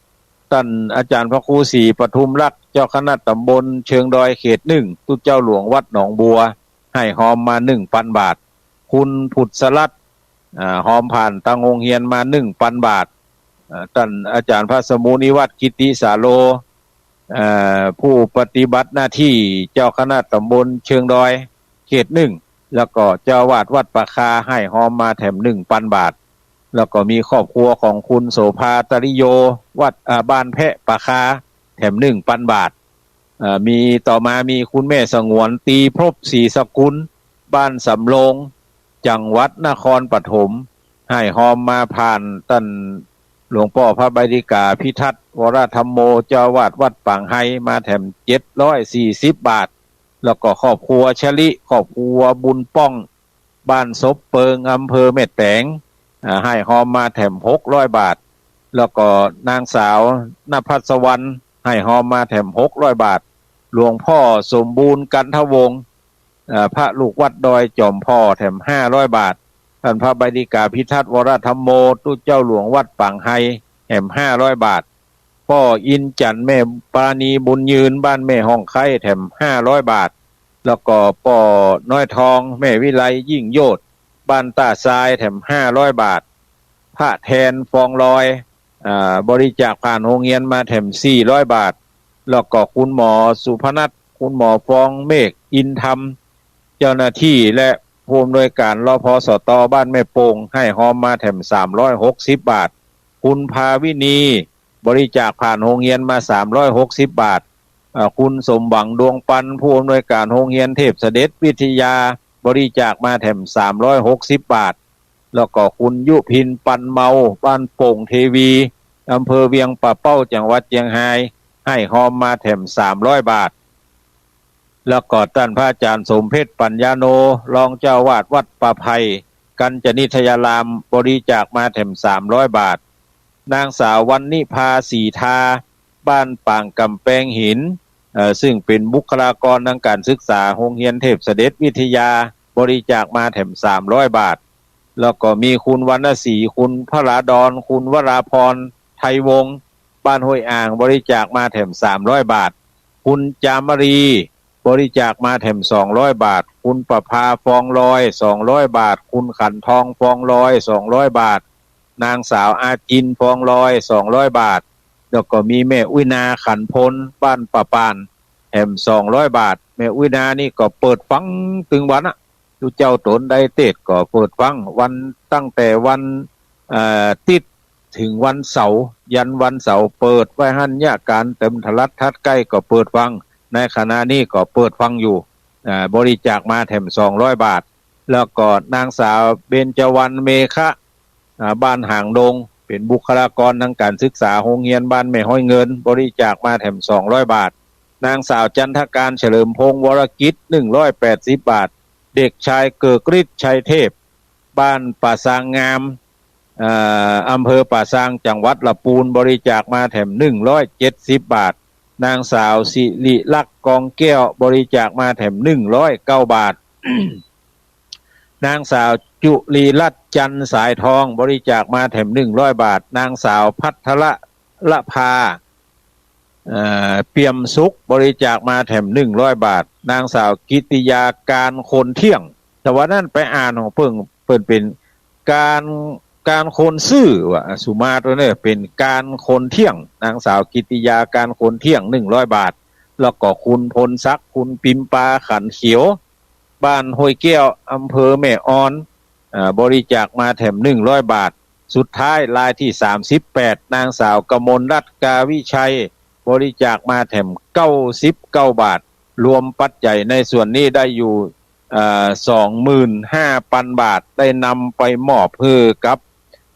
ท่านอาจารย์พระครูศรีปทุมรักษ์เจ้าคณะตำบลเชิงดอยเขต1ตุเจ้าหลวงวัดหนองบัวให้หอมมา 1,000 บาทคุณผุดสลัดหอมผ่านตังโงเฮียนมา 1,000 บาทท่านอาจารย์พระสมุนิวัฒน์กิติสาโลผู้ปฏิบัติหน้าที่เจ้าคณะตำบลเชิงดอยเขต1แล้วก็เจ้าวาดวัดปะคาให้หอมมาแถม 1,000 บาทแล้วก็มีครอบครัวของคุณโสภาตริโยวัดบ้านแพะปะคาแถม 1,000 บาทมีต่อมามีคุณแม่สงวนตีพรบศรีสกุลบ้านสำโรงจังหวัดนครปฐมให้หอมมาผ่านท่านหลวงพ่อพระบัยกาพิทัตวรธรรมโมเจ้าวาดวัดปางไฮมาแถม740 บาทแล้วก็ครอบครัวชลิครอบครัวบุญป้องบ้านศพเปิงอำเภอแม่แตงให้หอมมาแถม600 บาทแล้วก็นางสาวนภัสวรรณ ให้หอมมาแถม600 บาทหลวงพ่อสมบูรณ์กันทวงศ์พระลูกวัดดอยจอมพ่อแถม500 บาทท่านพระใบดิกาพิทักษ์วรธรรมโมตู้เจ้าหลวงวัดปังไฮแถม500 บาทพ่ออินจันทร์แม่ปราณีบุญยืนบ้านแม่ห้องไข่แถม500 บาทแล้วก็ป่อน้อยทองแม่วิไลยิ่งโยธบ้านตาทรายแถม500 บาทพระแทนฟองลอยบริจาคผ่านโรงเรียนมาแถม400 บาทแล้วก็คุณหมอสุพนัทคุณหมอฟองเมฆอินธรรมเจ้าหน้าที่และผู้อำนวยการรพสตบ้านแม่โป่งให้หอมมาแถม360 บาทคุณภาวินีบริจาคผ่านโรงเรียนมา360 บาทคุณสมหวังดวงปันผู้อำนวยการโรงเรียนเทพเสด็จวิทยาบริจาคมาแถม360 บาทแล้วก็คุณยุพินปันเมาบ้านโป่งเทวีอำเภอเวียงป่าเป้าจังหวัดเชียงรายให้หอมมาแถม300 บาทแล้วก็ท่านพระอาจารย์สมเพชรปัญญาโนรองเจ้าวาดวัดป่าไผ่กัญจนิทยารามบริจาคมาแถม300 บาทนางสาววรรณิภาสีทาบ้านป่างกำแพงหินซึ่งเป็นบุคลากรทางการศึกษาโรงเรียนเทพเสด็จวิทยาบริจาคมาแถม300 บาทแล้วก็มีคุณวรรณศรีคุณพระราดรคุณวราพรไทยวงศ์บ้านห้วยอ่างบริจาคมาแถม300 บาทคุณจามรีบริจาคมาแถม200 บาทคุณประภาฟองลอย200 บาทคุณขันทองฟองลอย200 บาทนางสาวอาจินฟองลอย200 บาทแล้วก็มีแม่อุ้ยนาขันพลบ้านป่าปานแถม200 บาทแม่อุ้ยนานี่ก็เปิดฟังถึงวันอ่ะทุกเจ้าตนได้เทศก็เปิดฟังวันตั้งแต่วันติดถึงวันเสาร์ยันวันเสาร์เปิดไว้หันยะการเต็มทลัดทัดใกล้ก็เปิดฟังในขณะนี้ก็เปิดฟังอยู่บริจาคมาแถม200 บาทแล้วก็นางสาวเบญจวรรณเมฆะบ้านหางดงเป็นบุคลากรทางการศึกษาโรงเรียนบ้านแม่ห้อยเงินบริจาคมาแถม200 บาทนางสาวจันทการเฉลิมพงษ์วรกิจ180 บาทเด็กชายเกิกฤทธิ์ชัยเทพบ้านป่าซางงามอำเภอป่าซางจังหวัดลำพูนบริจาคมาแถม170 บาทนางสาวสิริลักษณ์กองแก้วบริจาคมาแถม109 บาท นางสาวจุลีรัตน์จันทร์สายทองบริจาคมาแถม100 บาทนางสาวพัทรละภาเปี่ยมสุขบริจาคมาแถม100 บาทนางสาวกิติยาการคนเที่ยงแต่ว่านั่นไปอ่านของเพิ่นเป็นการคนซื่อว่าสุมาตัวนี้เป็นการคนเที่ยงนางสาวกิติยาการคนเที่ยง100 บาทแล้วก็คุณพลศักดิ์คุณปิมปาขันเขียวบ้านห้วยแก้วอำเภอแม่ออนบริจาคมาแถม100 บาทสุดท้ายรายที่38นางสาวกมลรัตน์กาวิชัยบริจาคมาแถม99 บาทรวมปัจจัยในส่วนนี้ได้อยู่25,000 บาทได้นำไปมอบเพื่อกับ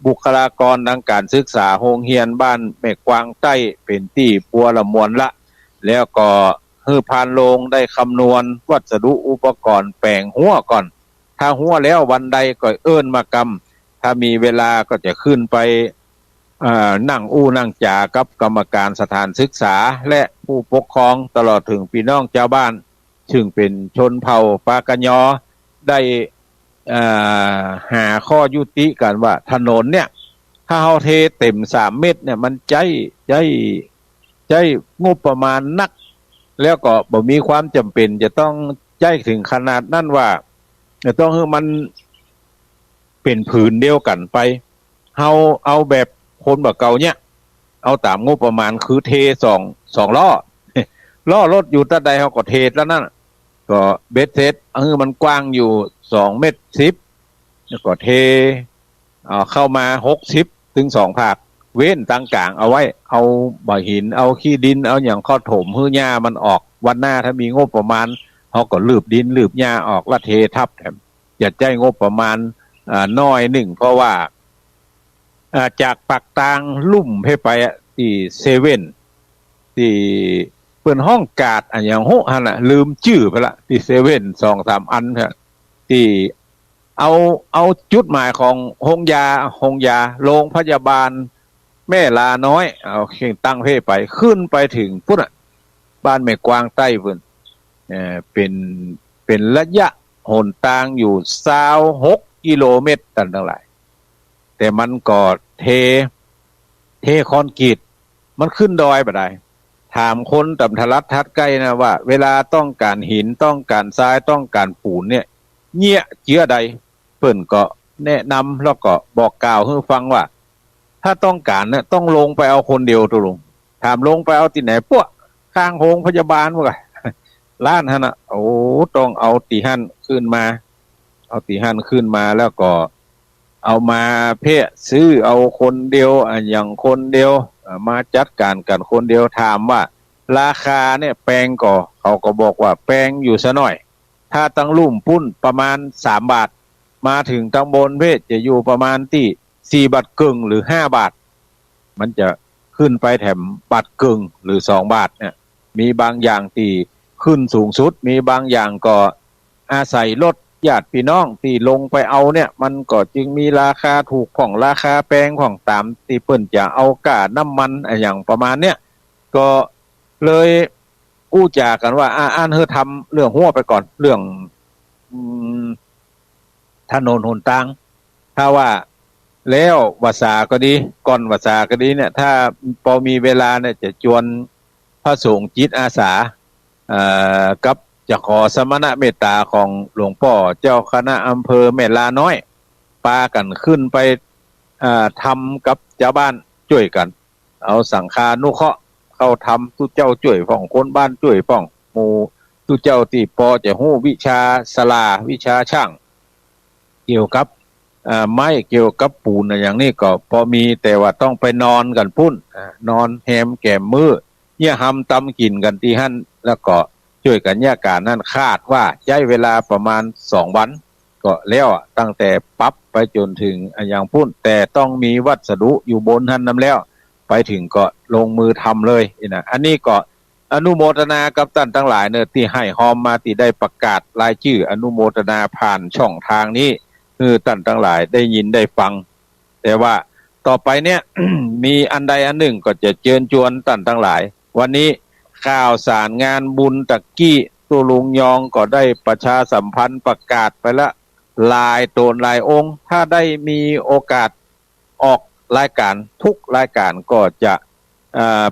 บุคลากรทางการศึกษาโรงเรียนบ้านแม่กวางใต้เป็นที่ปัวละมวลละแล้วก็ฮือพานโรงได้คำนวณวัสดุอุปกรณ์แปลงหัวก่อนถ้าหัวแล้ววันใดก็เอิ้นมากำถ้ามีเวลาก็จะขึ้นไปนั่งนั่งจากับกรรมการสถานศึกษาและผู้ปกครองตลอดถึงพี่น้องชาวบ้านซึ่งเป็นชนเผ่าปากะยอได้หาข้อยุติกันว่าถนนเนี่ยถ้าเฮาเทเต็ม3 เมตรเนี่ยมันใจงบประมาณนักแล้วก็บ่มีความจำเป็นจะต้องใจถึงขนาดนั้นว่าจะต้องให้มันเป็นผืนเดียวกันไปเฮาเอาแบบคนแบบเก่าเนี่ยเอาตามงบประมาณคือเท2ล้อล้อรถอยู่ตะใดเฮาก็เทแล้วนั่นก็เบ็ดเสร็จมันกว้างอยู่2 เมตร 10แล้วก็เทเข้ามา60ถึง2 ภาคเว้นต่างกลางเอาไว้เอาบ่อหินเอาขี้ดินเอาอย่างข้อถมหื้อหญ้ามันออกวันหน้าถ้ามีงบประมาณเฮาก็ลืบดินลืบหญ้าออกละเททับแถมอย่าใจงบประมาณน้อยหนึ่งเพราะว่าจากปากตางลุ่มให้ไปที่เซเว่นที่เปิดห้องกาดอันอย่างโหหั่นน่ะลืมชื่อไปละที่เซเว่น2-3 อันฮะที่เอาจุดหมายของโรงยาโรงพยาบาล แม่ลาน้อยเอาเข่งตั้งเพ่ไปขึ้นไปถึงพุ่นอ่ะบ้านแม่กวางใต้พุ่นเป็นระยะหนทางอยู่26 กิโลเมตรตันทั้งหลายแต่มันก็เทคอนกรีตมันขึ้นดอยบ่ได้ถามคนตำทลัดทัดใกล้นะว่าเวลาต้องการหินต้องการทรายต้องการปูนเนี่ยเงี้ยเจือใดเพิ่นก็แนะนำแล้วก็บอกกล่าวให้ฟังว่าถ้าต้องการเนี่ยต้องลงไปเอาคนเดียวตัวลงถามลงไปเอาที่ไหนพวกข้างโรงพยาบาลวะล้านฮะนะโอ้ต้องเอาตีหั่นขึ้นมาเอาตีหั่นขึ้นมาแล้วก็เอามาเพ่ซื้อเอาคนเดียวอย่างคนเดียวมาจัดการกันคนเดียวถามว่าราคาเนี่ยแปลงก็เขาก็บอกว่าแปลงอยู่ซะหน่อยถ้าตั้งลุ่มปุ้นประมาณ3 บาทมาถึงตั้งบนเพศจะอยู่ประมาณที่4 บาทกึ่งหรือ5 บาทมันจะขึ้นไปแถมบาทกึ่งหรือ2 บาทเนี่ยมีบางอย่างที่ขึ้นสูงสุดมีบางอย่างก็อาศัยลดญาติพี่น้องที่ลงไปเอาเนี่ยมันก็จึงมีราคาถูกของราคาแพงของตามที่เปิ้นจะเอาก่าน้ำมันอย่างประมาณเนี้ยก็เลยอู้จากันว่าอ่านเฮอทำเรื่องหัวไปก่อนเรื่องถนนหนทางถ้าว่าแล้ววาสาก็ดีก่อนวาสาก็ดีเนี่ยถ้าพอมีเวลาเนี่ยจะชวนพระสงฆ์จิตอาสากับจะขอสมณะเมตตาของหลวงพ่อเจ้าคณะอำเภอแม่ลาน้อยปากันขึ้นไปทำกับชาวบ้านช่วยกันเอาสังฆานุเคราะห์เข้าทำทุเจ้าช่วยฟ้องคนบ้านช่วยฟ้องหมู่ทุเจ้าที่ปอจะฮู้วิชาศาลาวิชาช่างเกี่ยวกับไม้เกี่ยวกับปูนอย่างนี้ก็พอมีแต่ว่าต้องไปนอนกันพุ่นนอนแฮมแก้มมือเนี่ยหำตำกินกันที่หั่นแล้วก็ช่วยกันแยกการนั่นคาดว่าใช้เวลาประมาณ2 วันก็แล้วตั้งแต่ปั๊บไปจนถึงอย่างพุ่นแต่ต้องมีวัสดุอยู่บนหั่นนำแล้วไปถึงก็ลงมือทำเลยนะอันนี้ก็อนุโมทนากับท่านทั้งหลายเนี่ยที่ให้หอมมาที่ได้ประกาศรายชื่ออนุโมทนาผ่านช่องทางนี้คือท่านทั้งหลายได้ยินได้ฟังแต่ว่าต่อไปเนี่ย มีอันใดอันหนึ่งก็จะเชิญชวนท่านทั้งหลายวันนี้ข่าวสารงานบุญตะกี้ตุลุงยองก็ได้ประชาสัมพันธ์ประกาศไปละลายโตนลายองค์ถ้าได้มีโอกาสออกรายการทุกรายการก็จะ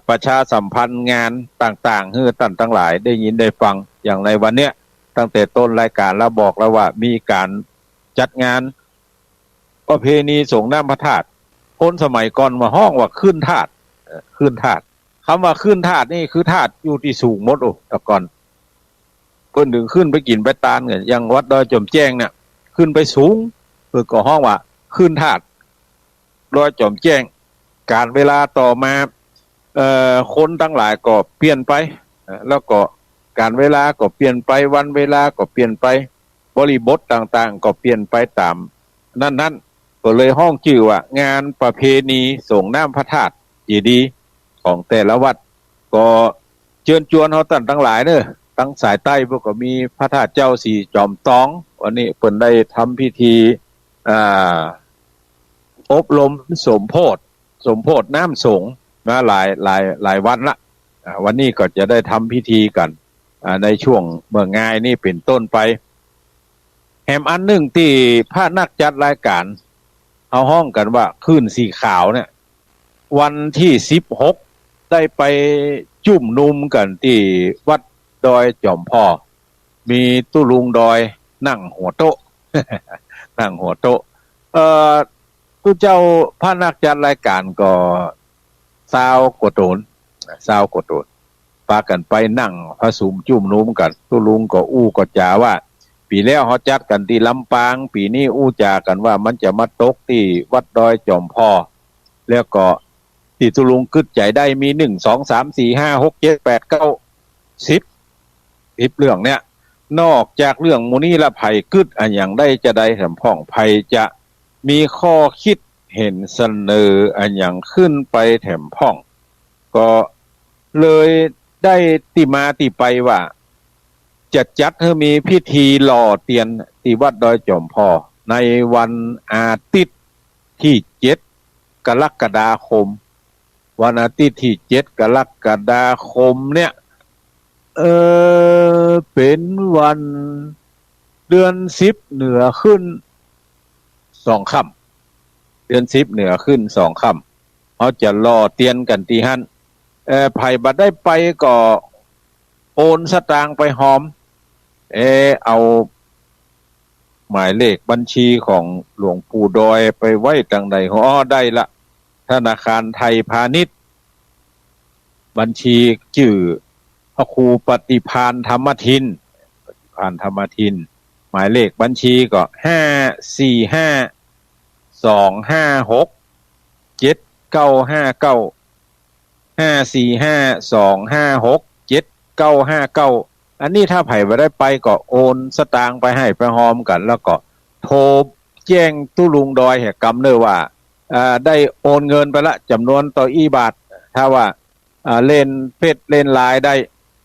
ประชาสัมพันธ์งานต่างๆให้ท่านทั้งหลายได้ยินได้ฟังอย่างในวันเนี้ยตั้งแต่ต้นรายการแล้วบอกแล้วว่ามีการจัดงานประเพณีส่งน้ำพระธาตุคนสมัยก่อนมาห้องว่าขึ้นธาตุคำว่าขึ้นธาตุนี่คือธาตุอยู่ที่สูงหมดแต่ก่อนเพิ่นถึงขึ้นไปกินไปตาลกันอย่างวัดดอยจอมแจ้งเนี่ยขึ้นไปสูงเพื่อก่อห้องว่าขึ้นธาตุดอยจอมแจ้งการเวลาต่อมาคนทั้งหลายก็เปลี่ยนไปแล้วก็การเวลาก็เปลี่ยนไปวันเวลาก็เปลี่ยนไปบริบทต่างๆก็เปลี่ยนไปตามนั้นก็เลยห้องชื่อว่างานประเพณีส่งน้ำพระธาตุเจดีย์ของแต่ละวัดก็เชิญชวนเฮาท่านทั้งหลายเด้อทั้งสายใต้พวกก็มีพระธาตุเจ้าสี่จอมตองวันนี้เพิ่นได้ทำพิธีอบรมสมโพธิน้ำสงฆ์มาหลายวันละวันนี้ก็จะได้ทำพิธีกันในช่วงเมื่องายนี่เป็นต้นไปแถมอันหนึ่งที่พระนักจัดรายการเอาห้องกันว่าคลื่นสีขาวเนี่ยวันที่16ได้ไปจุ่มนุมกันที่วัดดอยจอมพ่อมีตุลุงดอยนั่งหัวโต๊ะ นั่งหัวโต๊ะผู้เจ้าพระนักจัดรายการก็ซาวกดโดนพากันไปนั่งผสมจุ่มนุมกันตุลุงก็อู้ก็จาว่าปีแล้วเขาจัดกันที่ลำปางปีนี้อู้จากันว่ามันจะมาตกที่วัดดอยจอมพ่อแล้วก็ที่ตุลุงกึดใจได้มี1 2 3 4 5 6 7 8 9 10เรื่องเนี้ยนอกจากเรื่องมูนี่ละไผกึดอันอย่างได้จะได้แถมพ่องไผจะมีข้อคิดเห็นเสนออันอย่างขึ้นไปแถมพ่องก็เลยได้ติมาติไปว่าจะจัดให้มีพิธีหล่อเตียนที่วัดดอยจอมพ่อในวันอาทิตย์ที่7 กรกฎาคม วันอาทิตย์ที่7 กรกฎาคมเนี่ยเป็นวันเดือน10เหนือขึ้น2 ค่ำเดือน10เหนือขึ้น2 ค่ำเขาจะรอเตียนกันที่หั่นไผบ่ได้ไปก็โอนสตางค์ไปหอมเอาหมายเลขบัญชีของหลวงปู่ดอยไปไว้ทางใดได้ละธนาคารไทยพาณิชย์บัญชีชื่อพระครูปฏิภาณธรรมทินหมายเลขบัญชีก็545267959 อันนี้ถ้าไผบ่ได้ไปก็โอนสตางค์ไปให้ไปหอมกันแล้วก็โทรแจ้งตู้ลุงดอยแห่กำเด้อว่าได้โอนเงินไปละจำนวนต่ออีบาทถ้าว่าเล่นเพชรเล่นลายได้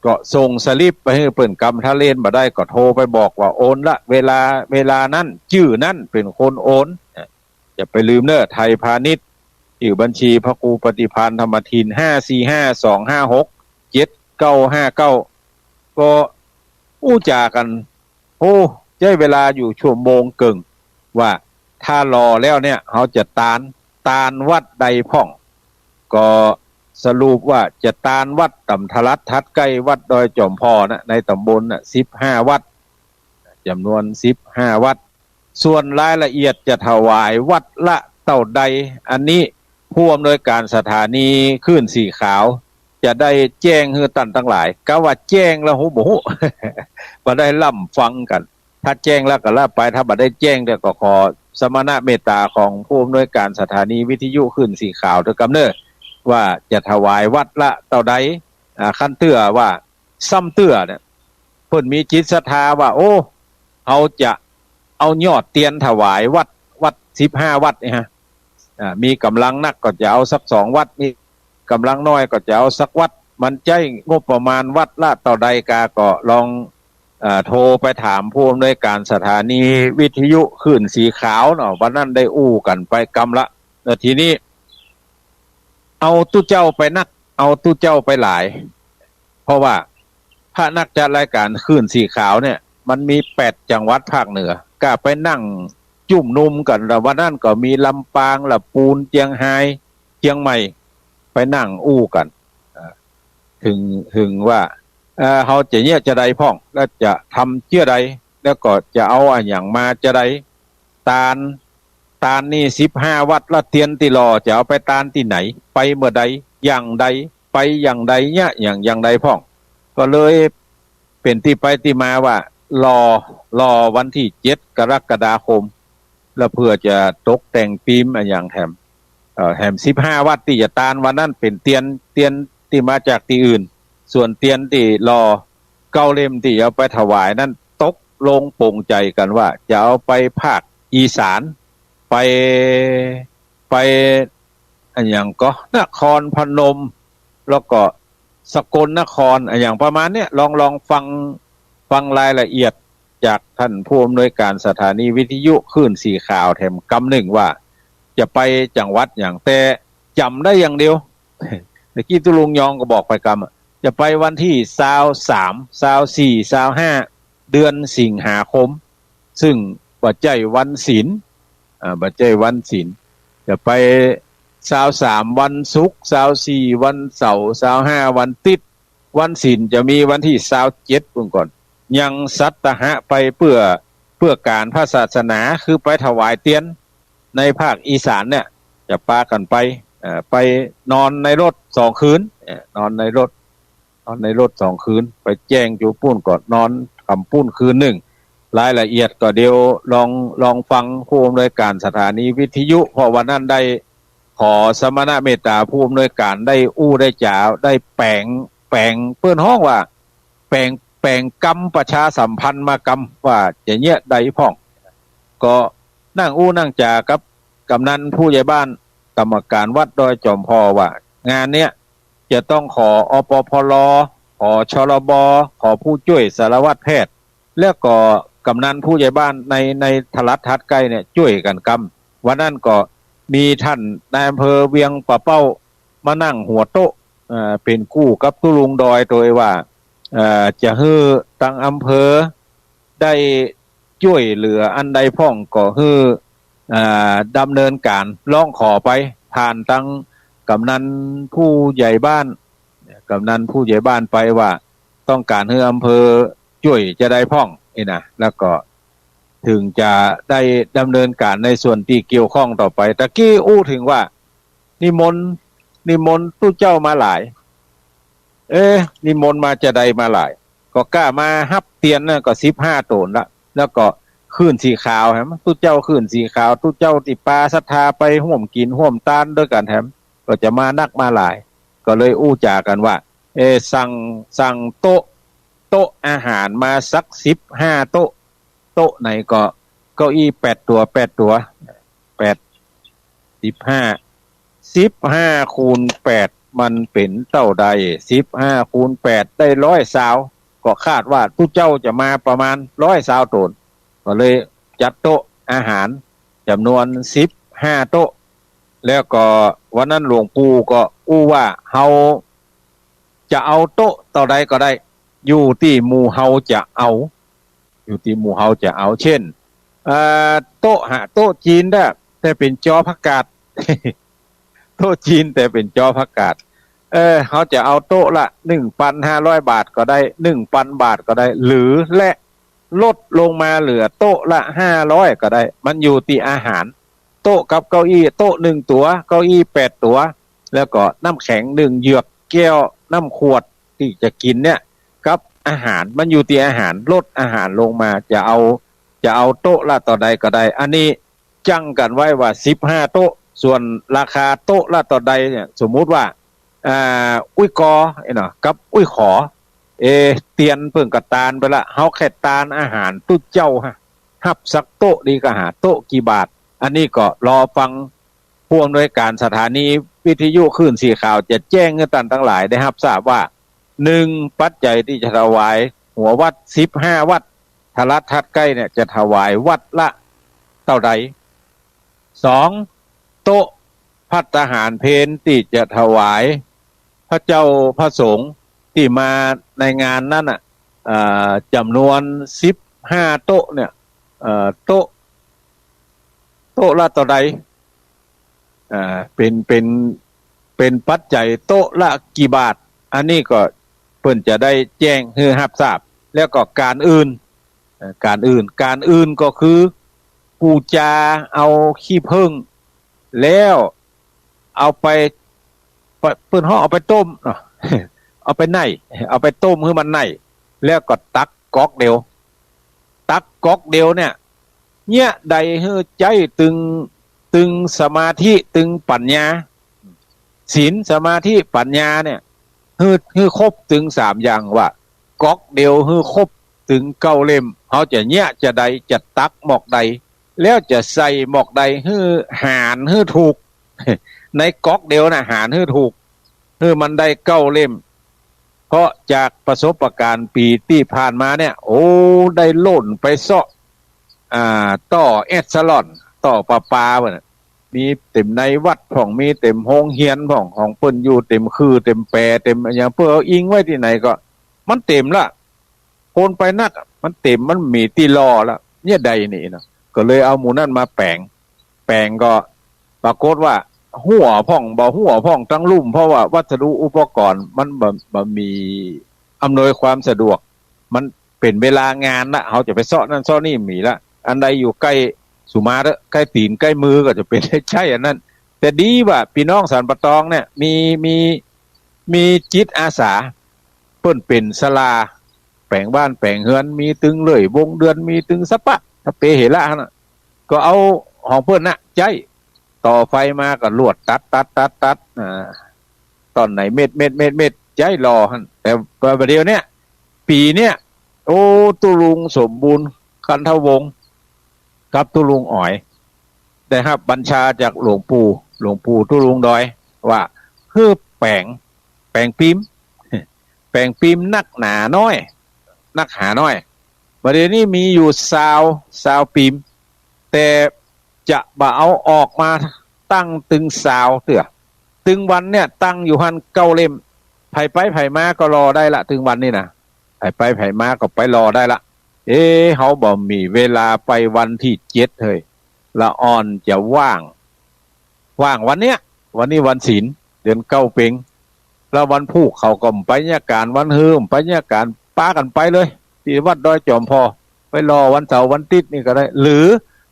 ก็ส่งสลิปไปให้เปิ้นกำถ้าเล่นบ่ได้ก็โทรไปบอกว่าโอนละเวลานั้นชื่อนั้นเป็นคนโอนอย่าไปลืมเด้อไทยพาณิชย์ชื่อบัญชีพระครูปฏิภาณธรรมทิน54525679959ก็อู้จากันใช้เวลาอยู่ชั่วโมงกึ่งว่าถ้ารอแล้วเนี่ยเขาจะตานวัดใดพ่องก็สรุปว่าจะตานวัดตำทะลัดทัดใกล้วัดดอยจอมพอนะในตำบล15 วัดจำนวน15 วัดส่วนรายละเอียดจะถวายวัดละเท่าใดอันนี้ผู้อำนวยการสถานีคลื่นสีขาวจะได้แจ้งให้ท่านทั้งหลายก็ว่าแจ้งแล้วหูบ่ฮู้ บ่ได้ล่ำฟังกันถ้าแจ้งแล้วก็ลาไปถ้าบ่ได้แจ้งเดี๋ยวก็ขอสมณะเมตตาของผู้อำนวยการสถานีวิทยุคลื่นสีขาวเด้อกำเนิดว่าจะถวายวัดละเท่าใดคันเตื้อว่าซ้ำเตื้อเนี่ยเพิ่นมีจิตศรัทธาว่าเขาจะเอายอดเตียนถวายวัด15 วัดนี่ฮะมีกำลังนักก็จะเอาสัก2 วัดนี่กำลังน้อยก็จะเอาสักวัดมันใจงบประมาณวัดละเท่าใดก็ลองโทรไปถามผู้อำนวยการสถานีวิทยุคลื่นสีขาวเนาะวันนั้นได้อู้กันไปกำละแล้วทีนี้เอาตู้เจ้าไปนักเอาตู้เจ้าไปหลายเพราะว่าพระนักจัดรายการคลื่นสีขาวเนี่ยมันมี8 จังหวัดภาคเหนือก็ไปนั่งจุ่มนุมกันแล้ววันนั้นก็มีลำปางลำปูนเชียงไฮ้เชียงใหม่ไปนั่งอู้กันถึงว่าเขาจะเนี่ยจะใดพ่องแล้วจะทำเชื่อใดแล้วก็จะเอาอย่างมาจะใดตาลนี่15 วัดละเตียนติรอจะเอาไปตาลที่ไหนไปเมื่อใดอย่างใดไปอย่างใดเนี่ยอย่างใดพ่องก็เลยเป็นที่ไปที่มาว่ารอวันที่7 กรกฎาคมแล้วเพื่อจะตกแต่งธีมอย่างแถม15 วัดที่จะตาลวันนั้นเป็นเตียนที่มาจากที่อื่นส่วนเตียนที่รอ9 เล่มที่เอาไปถวายนั้นตกลงปรงใจกันว่าจะเอาไปภาคอีสานไปอย่างก็นครพนมแล้วก็สกลนครอย่างประมาณเนี้ยลองฟังรายละเอียดจากท่านผู้อำนวยการสถานีวิทยุคลื่นสีขาวแถมกำหนึ่งว่าจะไปจังหวัดอย่างแต่จำได้อย่างเดียวเมื่อกี้ตุลุงยองก็บอกไปกำจะไปวันที่23 24 25เดือนสิงหาคมซึ่งบัดใจวันศีลบัดใจวันศีลจะไป23 วันศุกร์24 วันเสาร์25 วันติดวันศีลจะมีวันที่27พุ่นก่อนยังสัตหะไปเพื่อการพระศาสนาคือไปถวายเตียนในภาคอีสานเนี่ยจะพากันไปนอนในรถ2 คืนนอนในรถ2 คืนไปแจ้งจูปุ้นก่อนนอนคำปุ้นคืนหนึ่งรายละเอียดก็เดี๋ยวลองฟังผู้อำนวยการสถานีวิทยุเพราะวันนั้นได้ขอสมณะเมตตาผู้อำนวยการได้อู้ได้จ่าได้แปลงเปิ้นห้องว่าแปลงกรรมประชาสัมพันธ์มากรรมว่าจะเนี้ยใดพ่องก็นั่งอู้นั่งจ่ากับกำนันผู้ใหญ่บ้านกรรมการวัดดอยจอมพอว่างานเนี้ยจะต้องขออปพลขอชลบขอผู้ช่วยสารวัตรแพทย์แล้วก็กำนันผู้ใหญ่บ้านในทลัดทัดใกล้เนี่ยช่วยกันกำวันนั้นก็มีท่านนายอำเภอเวียงป่าเป้า มานั่งหัวโต๊ะเป็นกู้กับตุลุงดอยโดยว่าจะให้ตั้งอำเภอได้ช่วยเหลืออันใดพ่องก็ให้ดำเนินการร้องขอไปผ่านตั้งกำนันผู้ใหญ่บ้านกำนันผู้ใหญ่บ้านไปว่าต้องการให้อำเภอช่วยจะได้พ่องนะแล้วก็ถึงจะได้ดำเนินการในส่วนที่เกี่ยวข้องต่อไปตะกี้อู้ถึงว่านิมนต์ตู้เจ้ามาหลายนิมนต์มาจะได้มาหลายก็กล้ามาฮับเตียนนะก็15 ตนละแล้วก็ขึ้นสีขาวแฮมตู้เจ้าขึ้นสีขาวตู้เจ้าติปาศรัทธาไปห่วมกินห่วมตานด้วยกันแฮมก็จะมานักมาหลายก็เลยอู้จากันว่าสั่งโต๊ะอาหารมาสัก15 โต๊ะไหนก็เก้าอี้8 ตัว15คูณ8มันเป็นเท่าใด15คูณ8ได้120ก็คาดว่าตู้เจ้าจะมาประมาณ120 ตนก็เลยจัดโต๊ะอาหารจำนวน15 โต๊ะแล้วก็วันนั้นหลวงปู่ก็อู้ว่าเฮาจะเอาโต๊ะต่อใดก็ได้อยู่ที่หมู่เฮาจะเอาเช่นโต๊ะจีนได้แต่เป็นจอผักกาด โต๊ะจีนแต่เป็นจอผักกาดเขาจะเอาโต๊ะละ 1,500 บาทก็ได้ 1,000 บาทก็ได้หรือและลดลงมาเหลือโต๊ะละ500ก็ได้มันอยู่ที่อาหารโต๊ะกับเก้าอี้โต๊ะ1 ตัวเก้าอี้8 ตัวแล้วก็น้ำแข็ง1 เหยือกแก้วน้ำขวดที่จะกินเนี่ยกับอาหารมันอยู่ที่อาหารลดอาหารลงมาจะเอาโต๊ะละต่อใดก็ได้อันนี้จังกันไว้ว่า15 โต๊ะส่วนราคาโต๊ะละต่อใดเนี่ยสมมุติว่าอุ้ยกอเนาะกับอุ้ยขอเตียนเพิ่งกระตานไปละเฮาแค่ตานอาหารตู้เจ้าฮะฮับสักโต๊ะดีก็หาโต๊ะกี่บาทอันนี้ก็รอฟังผู้อำนวยการสถานีวิทยุคลื่นสีขาวจะแจ้งให้ท่านทั้งหลายได้รับทราบว่า1ปัจจัยที่จะถวายหัววัด15 วัดทรัฐทัดใกล้เนี่ยจะถวายวัดละเท่าใด2โต๊ะภัตตาหารเพลที่จะถวายพระเจ้าพระสงฆ์ที่มาในงานนั้นน่ะจำนวน15 โต๊ะเนี่ยโต๊ะละเท่าใดเป็นปัจจัยโต๊ะละกี่บาทอันนี้ก็เพิ่นจะได้แจ้งให้รับทราบแล้วก็การอื่นก็คือปูจาเอาขี้ผึ้งแล้วเอาไปเพิ่นเฮาเอาไปต้มเนาะ เอาไปไหนเอาไปต้มให้มันไหนแล้วก็ตักก๊อกเดียวเนี่ยใดให้ใจตึงสมาธิตึงปัญญาศีลสมาธิปัญญาเนี่ยให้ครบถึง3อย่างว่าก๊อกเดียวให้ครบถึง9 เล่มเขาจะเนี่ยจะใดจะตักหมอกใดแล้วจะใส่หมอกใดให้หารให้ถูก ในก๊อกเดียวนะหารให้ถูกให้มันได้9 เล่มเพราะจากประสบการณ์ปีที่ผ่านมาเนี่ยโอ้ได้โล่นไปเซาะต่อเอสซาลอนต่อปลาเนี่ยมีเต็มในวัดของมีเต็มโรงเรียนของเปิ้นอยู่เต็มคือเต็มแปรเต็มอย่างเพื่อเอาอิงไว้ที่ไหนก็มันเต็มละคนไปนักมันเต็มมันมีที่รอแล้วเนี่ยใดนี่นะก็เลยเอาหมู่นั่นมาแปลงก็ปรากฏว่าหัวพ่องทั้งลุ่มเพราะว่าวัสดุอุปกรณ์มันบ่มีอำนวยความสะดวกมันเป็นเวลางานละเขาจะไปเซาะนั่นเซาะนี่มีละอันใดอยู่ใกล้สุมาเด้อใกล้ตีนใกล้มือก็จะเป็นใช่อันนั้นแต่ดีว่าพี่น้องสันปะตองเนี่ยมีจิตอาสาเปิ้นเป็นศาลาแปลงบ้านแปลงเฮือนมีตึงเลยวงเดือนมีตึงสะปะถ้าเปเหระน่ะก็เอาของเพิ่นน่ะใจต่อไฟมาก็ลวดตัดตอนไหนเม็ดใจรอหั่นแต่ประเดี๋ยวเนี้ยปีเนี้ยโอ้ตุลุงสมบูรณ์คันทวงศ์กับตุลุงอ๋อยได้รับบัญชาจากหลวงปู่ตุลุงดอยว่าคือแปลงพิมพ์นักหนาน้อยนักหาน้อยประเดี๋ยวนี้มีอยู่20พิมพ์แต่จะบ่เอาออกมาตั้งตึง20เถื่อ ตึงวันเนี่ยตั้งอยู่หันเก้าเล่มไผไปไผมาก็รอได้ละถึงวันนี้นะไผไปไผมาก็ไปรอได้ละเขาบอกมีเวลาไปวันที่7เฮ้ยละอ่อนจะว่างวันเนี้ยวันนี้วันศีลเดือนเก้าเป็งแล้ววันพุธเขาก็ไปเนี่ยการวันฮืมไปเนี่ยการป้ากันไปเลยที่วัดดอยจอมพอไปรอวันเสาร์วันติดนี่ก็ได้หรือ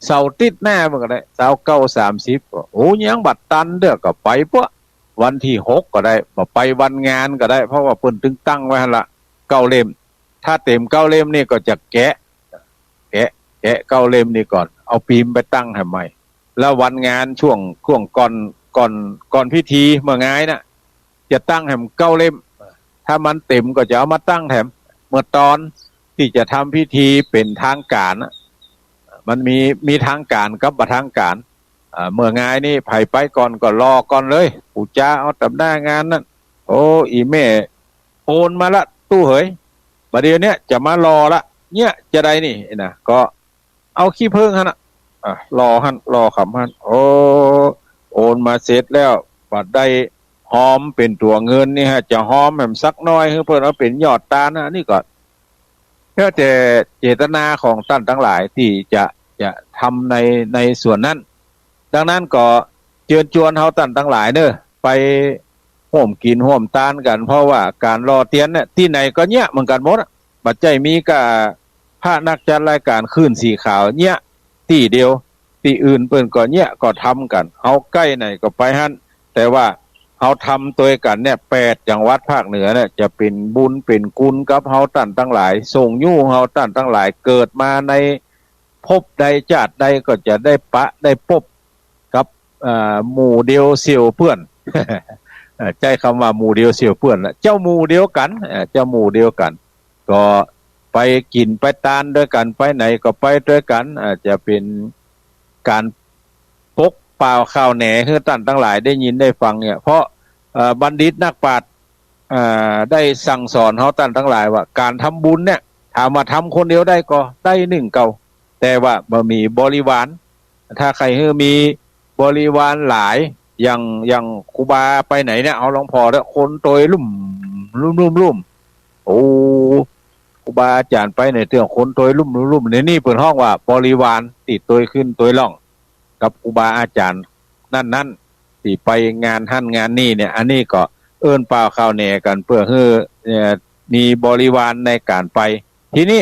เสาร์ติดหน้ามันก็ได้เสาร์9 30โอ้ยังบัดตันเด้อก็ไปปะวันที่6ก็ได้ไปวันงานก็ได้เพราะว่าเพิ่นตึงตั้งไว้หั่นละ9เล่มถ้าเต็ม9เล่มนี่ก็จะแกะ9เล่มนี่ก่อนเอาปีมไปตั้งให้ใหม่แล้ววันงานช่วงก่อนพิธีเมื่อไงน่ะจะตั้งแถม9เล่มถ้ามันเต็มก็จะเอามาตั้งแถมเมื่อตอนที่จะทำพิธีเป็นทางการมันมีทางการกับบ่ทางการเมื่อไงนี่ไผไปก่อนก็รอก่อนเลยปู่จ้าเอาตำหน้างานนั่นโอ้อีแม่โอนมาละตู้เหยบัดเดี๋ยวนี้จะมารอละเนี่ยจะได้นี่นะก็เอาขี้ผึ้งหั่นน่ะรอหั่นรอคำหั่นโอนมาเสร็จแล้วบัดได้หอมเป็นตัวเงินนี่ฮะจะหอมแบบสักน้อยเพื่อเอาเป็นยอดตาลนะนี่ก็เพื่อแต่เจตนาของท่านทั้งหลายที่จะทำในส่วนนั้นดังนั้นก็เชิญชวนเฮาท่านทั้งหลายเด้อไปร่วมกินร่วมทานกันเพราะว่าการรอเตียนเนี่ยที่ไหนก็เนี้ยเหมือนกันหมดปัจจัยมีก็พระนักจัดรายการคลื่นสีขาวเนี้ยที่เดียวที่อื่นเปิ้นก็เนี้ยก็ทำกันเอาใกล้ไหนก็ไปหั่นแต่ว่าเฮาทำตัวกันเนี่ย8จังหวัดภาคเหนือเนี่ยจะเป็นบุญเป็นกุลกับเฮาท่านทั้งหลายส่งยู่เฮาท่านทั้งหลายเกิดมาในภพใดชาติใดก็จะได้ปะได้พบกับหมู่เดียวเสี่ยวเพื่อน ใจคำว่าหมู่เดียวเสี่ยวเพื่อนเจ้าหมู่เดียวกันเจ้าหมู่เดียวกันก็ไปกินไปทานด้วยกันไปไหนก็ไปด้วยกันจะเป็นการพกเปล่าข้าวแหน่ให้ท่านทั้งหลายได้ยินได้ฟังเนี่ยเพราะบัณฑิตนักปราชญ์ได้สั่งสอนเฮาท่านทั้งหลายว่าการทำบุญเนี่ยถามว่าทำคนเดียวได้ก็ได้1เก่าแต่ว่าบ่มีบริวารถ้าใครมีบริวารหลายอย่างครูบาไปไหนเนี่ยเอาหลวงพ่อแล้วคนโตยลุ่มโอ้ครูบาอาจารย์ไปในเรื่องคนโตยลุ่มในนี่เปิดห้องว่าบริวารติดโตยขึ้นโตยล่องกับครูบาอาจารย์นั่นที่ไปงานหั่นงานนี่เนี่ยอันนี้ก็เอิ้นเปล่าข้าวแหน่กันเพื่อให้มีบริวารในการไปทีนี้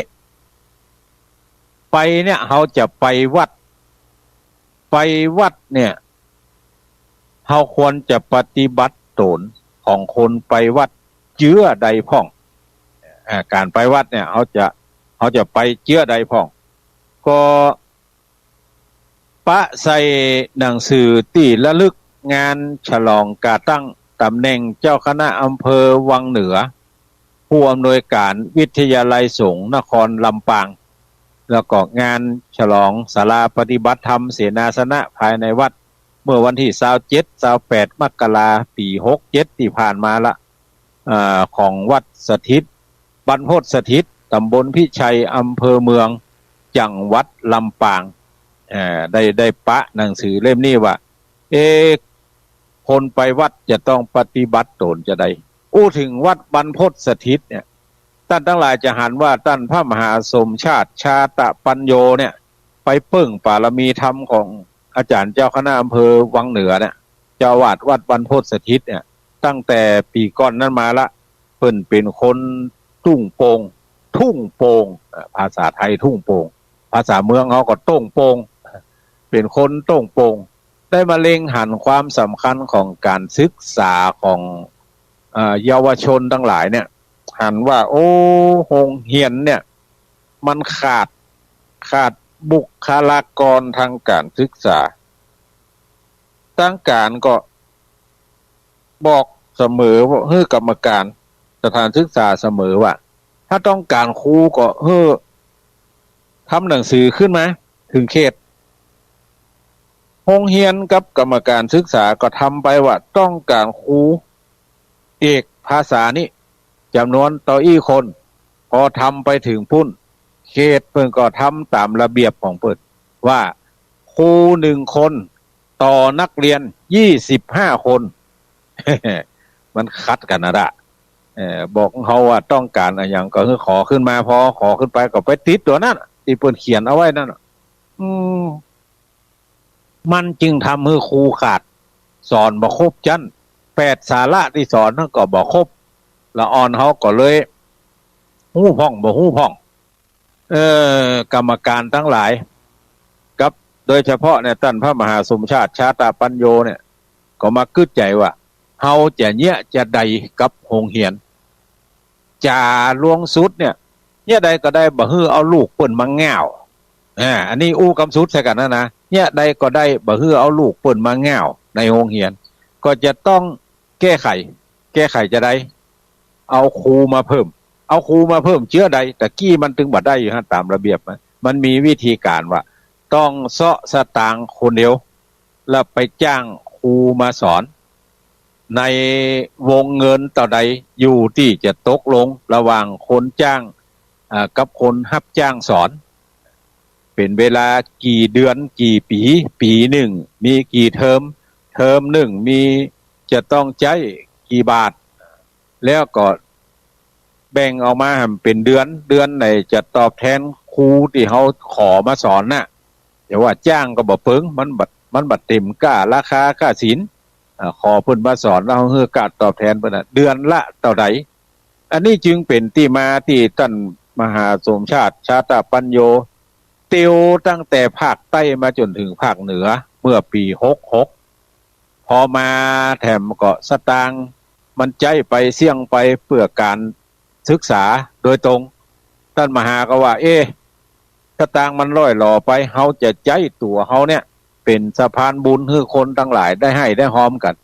ไปเนี่ยเขาจะไปวัดเนี่ยเขาควรจะปฏิบัติตนของคนไปวัดเจื้อใดพ่องการไปวัดเนี่ยเขาจะไปเจื้อใดพ่องก็ปะใส่หนังสือที่ระลึกงานฉลองการตั้งตำแหน่งเจ้าคณะอำเภอวังเหนือผู้อำนวยการวิทยาลัยสงฆ์นครลำปางแล้วก็งานฉลองศาลาปฏิบัติธรรมเสนาสนะภายในวัดเมื่อวันที่27-28 มกราคม ปี 67ที่ผ่านมาละของวัดสถิตบรรพตสถิตตำบลพิชัยอำเภอเมืองจังหวัดลำปางได้ปะหนังสือเล่มนี้ว่าคนไปวัดจะต้องปฏิบัติตนจะได้ถึงวัดบรรพตสถิตเนี่ยท่านทั้งหลายจะหันว่าท่านพระมหาสมชาติชาตะปัญโยเนี่ยไปเพิ่งบารมีธรรมของอาจารย์เจ้าคณะอำเภอวังเหนือเนี่ยเจ้าวาดวัดบรรพตสถิตเนี่ยตั้งแต่ปีก่อนนั้นมาละเพิ่นเป็นคนทุ่งโป่งภาษาไทยทุ่งโป่งภาษาเมืองเขาก็ต้งโป่งเป็นคนต้งโป่งได้มาเล็งหันความสำคัญของการศึกษาของเยาวชนทั้งหลายเนี่ยหันว่าโโรงเรียนเนี่ยมันขาดบุคลากรทางการศึกษาตั้งการก็บอกเสมอว่าให้กรรมการสถานศึกษาเสมอว่าถ้าต้องการครูก็ทำหนังสือขึ้นมาถึงเขตโรงเรียนกับกรรมการศึกษาก็ทำไปว่าต้องการครูเอกภาษานี้จำนวนต่ออีคนพอทำไปถึงพุ่นเขตเพิ่นก็ทำตามระเบียบของเพิ่นว่าครู1คนต่อนักเรียน25คน มันคัดกันนะบอกเขาว่าต้องการอะไรอย่างก็คือขอขึ้นมาพอขอขึ้นไปก็ไปติดตัวนั้นที่เปิ้นเขียนเอาไว้นั่นอืมมันจึงทำให้ครูขาดสอนบ่ครบจัน8สาระที่สอนนั่นก็บ่ครบละอ่อนเขาก็เลยหู้พ่องบ่หู้พ่องกรรมการทั้งหลายกับโดยเฉพาะเนี่ยท่านพระมหาสมชาติชาตาปัญโยเนี่ยก็มากึศใจว่าเฮาจะเนี่ยจะใดกับโรงเรียนจ่าลวงสุดเนี่ยใดก็ได้บ่ฮื้อเอาลูกเปิ้นมาง่าวอันนี้อู้กำสุดใส่กันนะเนี่ยใดก็ได้บ่ฮื้อเอาลูกเปิ้นมาง่าวในโรงเรียนก็จะต้องแก้ไขจะได้เอาครูมาเพิ่มเชื้อใดแต่กี้มันถึงบ่ได้อยู่ฮะตามระเบียบมันมีวิธีการว่าต้องเซาะสตางค์คนเดียวแล้วไปจ้างครูมาสอนในวงเงินต่อใดอยู่ที่จะตกลงระหว่างคนจ้างกับคนรับจ้างสอนเป็นเวลากี่เดือนกี่ปีหนึ่งมีกี่เทอมหนึ่งมีจะต้องใช้กี่บาทแล้วก็แบ่งออกมาเป็นเดือนไหนจะตอบแทนครูที่เขาขอมาสอนน่ะแต่ว่าจ้างก็บ่เพิงมันบัดเต็มค่าราคาค่าศีลขอเพิ่นมาสอนแล้วเฮือการตอบแทนเพิ่นเดือนละเท่าใดอันนี้จึงเป็นที่มาที่ท่านมหาสมชาติชาตปัญโยติวตั้งแต่ภาคใต้มาจนถึงภาคเหนือเมื่อปี66พอมาแถมก็สตางค์มันใจไปเสี่ยงไปเพื่อการศึกษาโดยตรงท่านมหาก็ว่าสตางค์มันร่อยหล่อไปเฮาจะใจตัวเฮาเนี่ยเป็นสะพานบุญให้คนทั้งหลายได้ให้ได้หอมกัน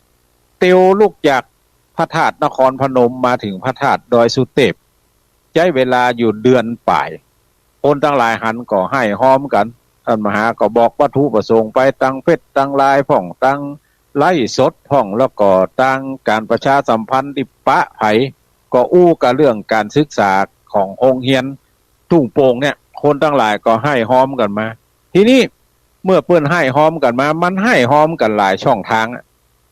เตียวลูกจากพระธาตุนครพนมมาถึงพระธาตุดอยสุเทพใช้เวลาอยู่เดือนป่ายคนทั้งหลายหันก็ให้หอมกันท่านมหาก็บอกวัตถุประสงค์ไปตั้งเพชรตั้งลายพ่องตั้งไล่สดพ่องแล้วก็ตั้งการประชาสัมพันธ์ที่ปะไผก็อู้กับเรื่องการศึกษาของโรงเรียนทุ่งโป่งเนี่ยคนทั้งหลายก็ให้หอมกันมาทีนี้เมื่อเปิ้นให้หอมกันมามันให้หอมกันหลายช่องทาง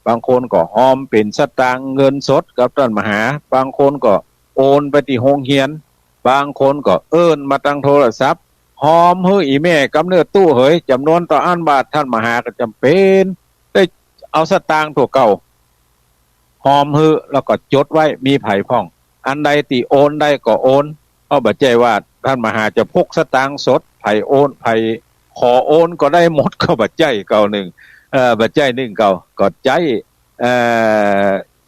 บางคนก็หอมเป็นสตางค์เงินสดกับท่านมหาบางคนก็โอนไปที่โรงเรียนบางคนก็เอิ้นมาตั้งโทรศัพท์หอมเฮ้ยอีแม่กำเนิดตู้เหยจำนวนต่ออันบาทท่านมหาก็จำเป็นได้เอาสตางค์ตัวเก่าหอมเฮ้ยแล้วก็จดไว้มีไผพ่องอันใดที่โอนได้ก็โอนเอาบ่ใจว่าท่านมหาจะพกสตางค์สดไผโอนไผขอโอนก็ได้หมดก็บ่ใจเก่าหนึ่งบ่ใจหนึ่งเก่าก็ใจ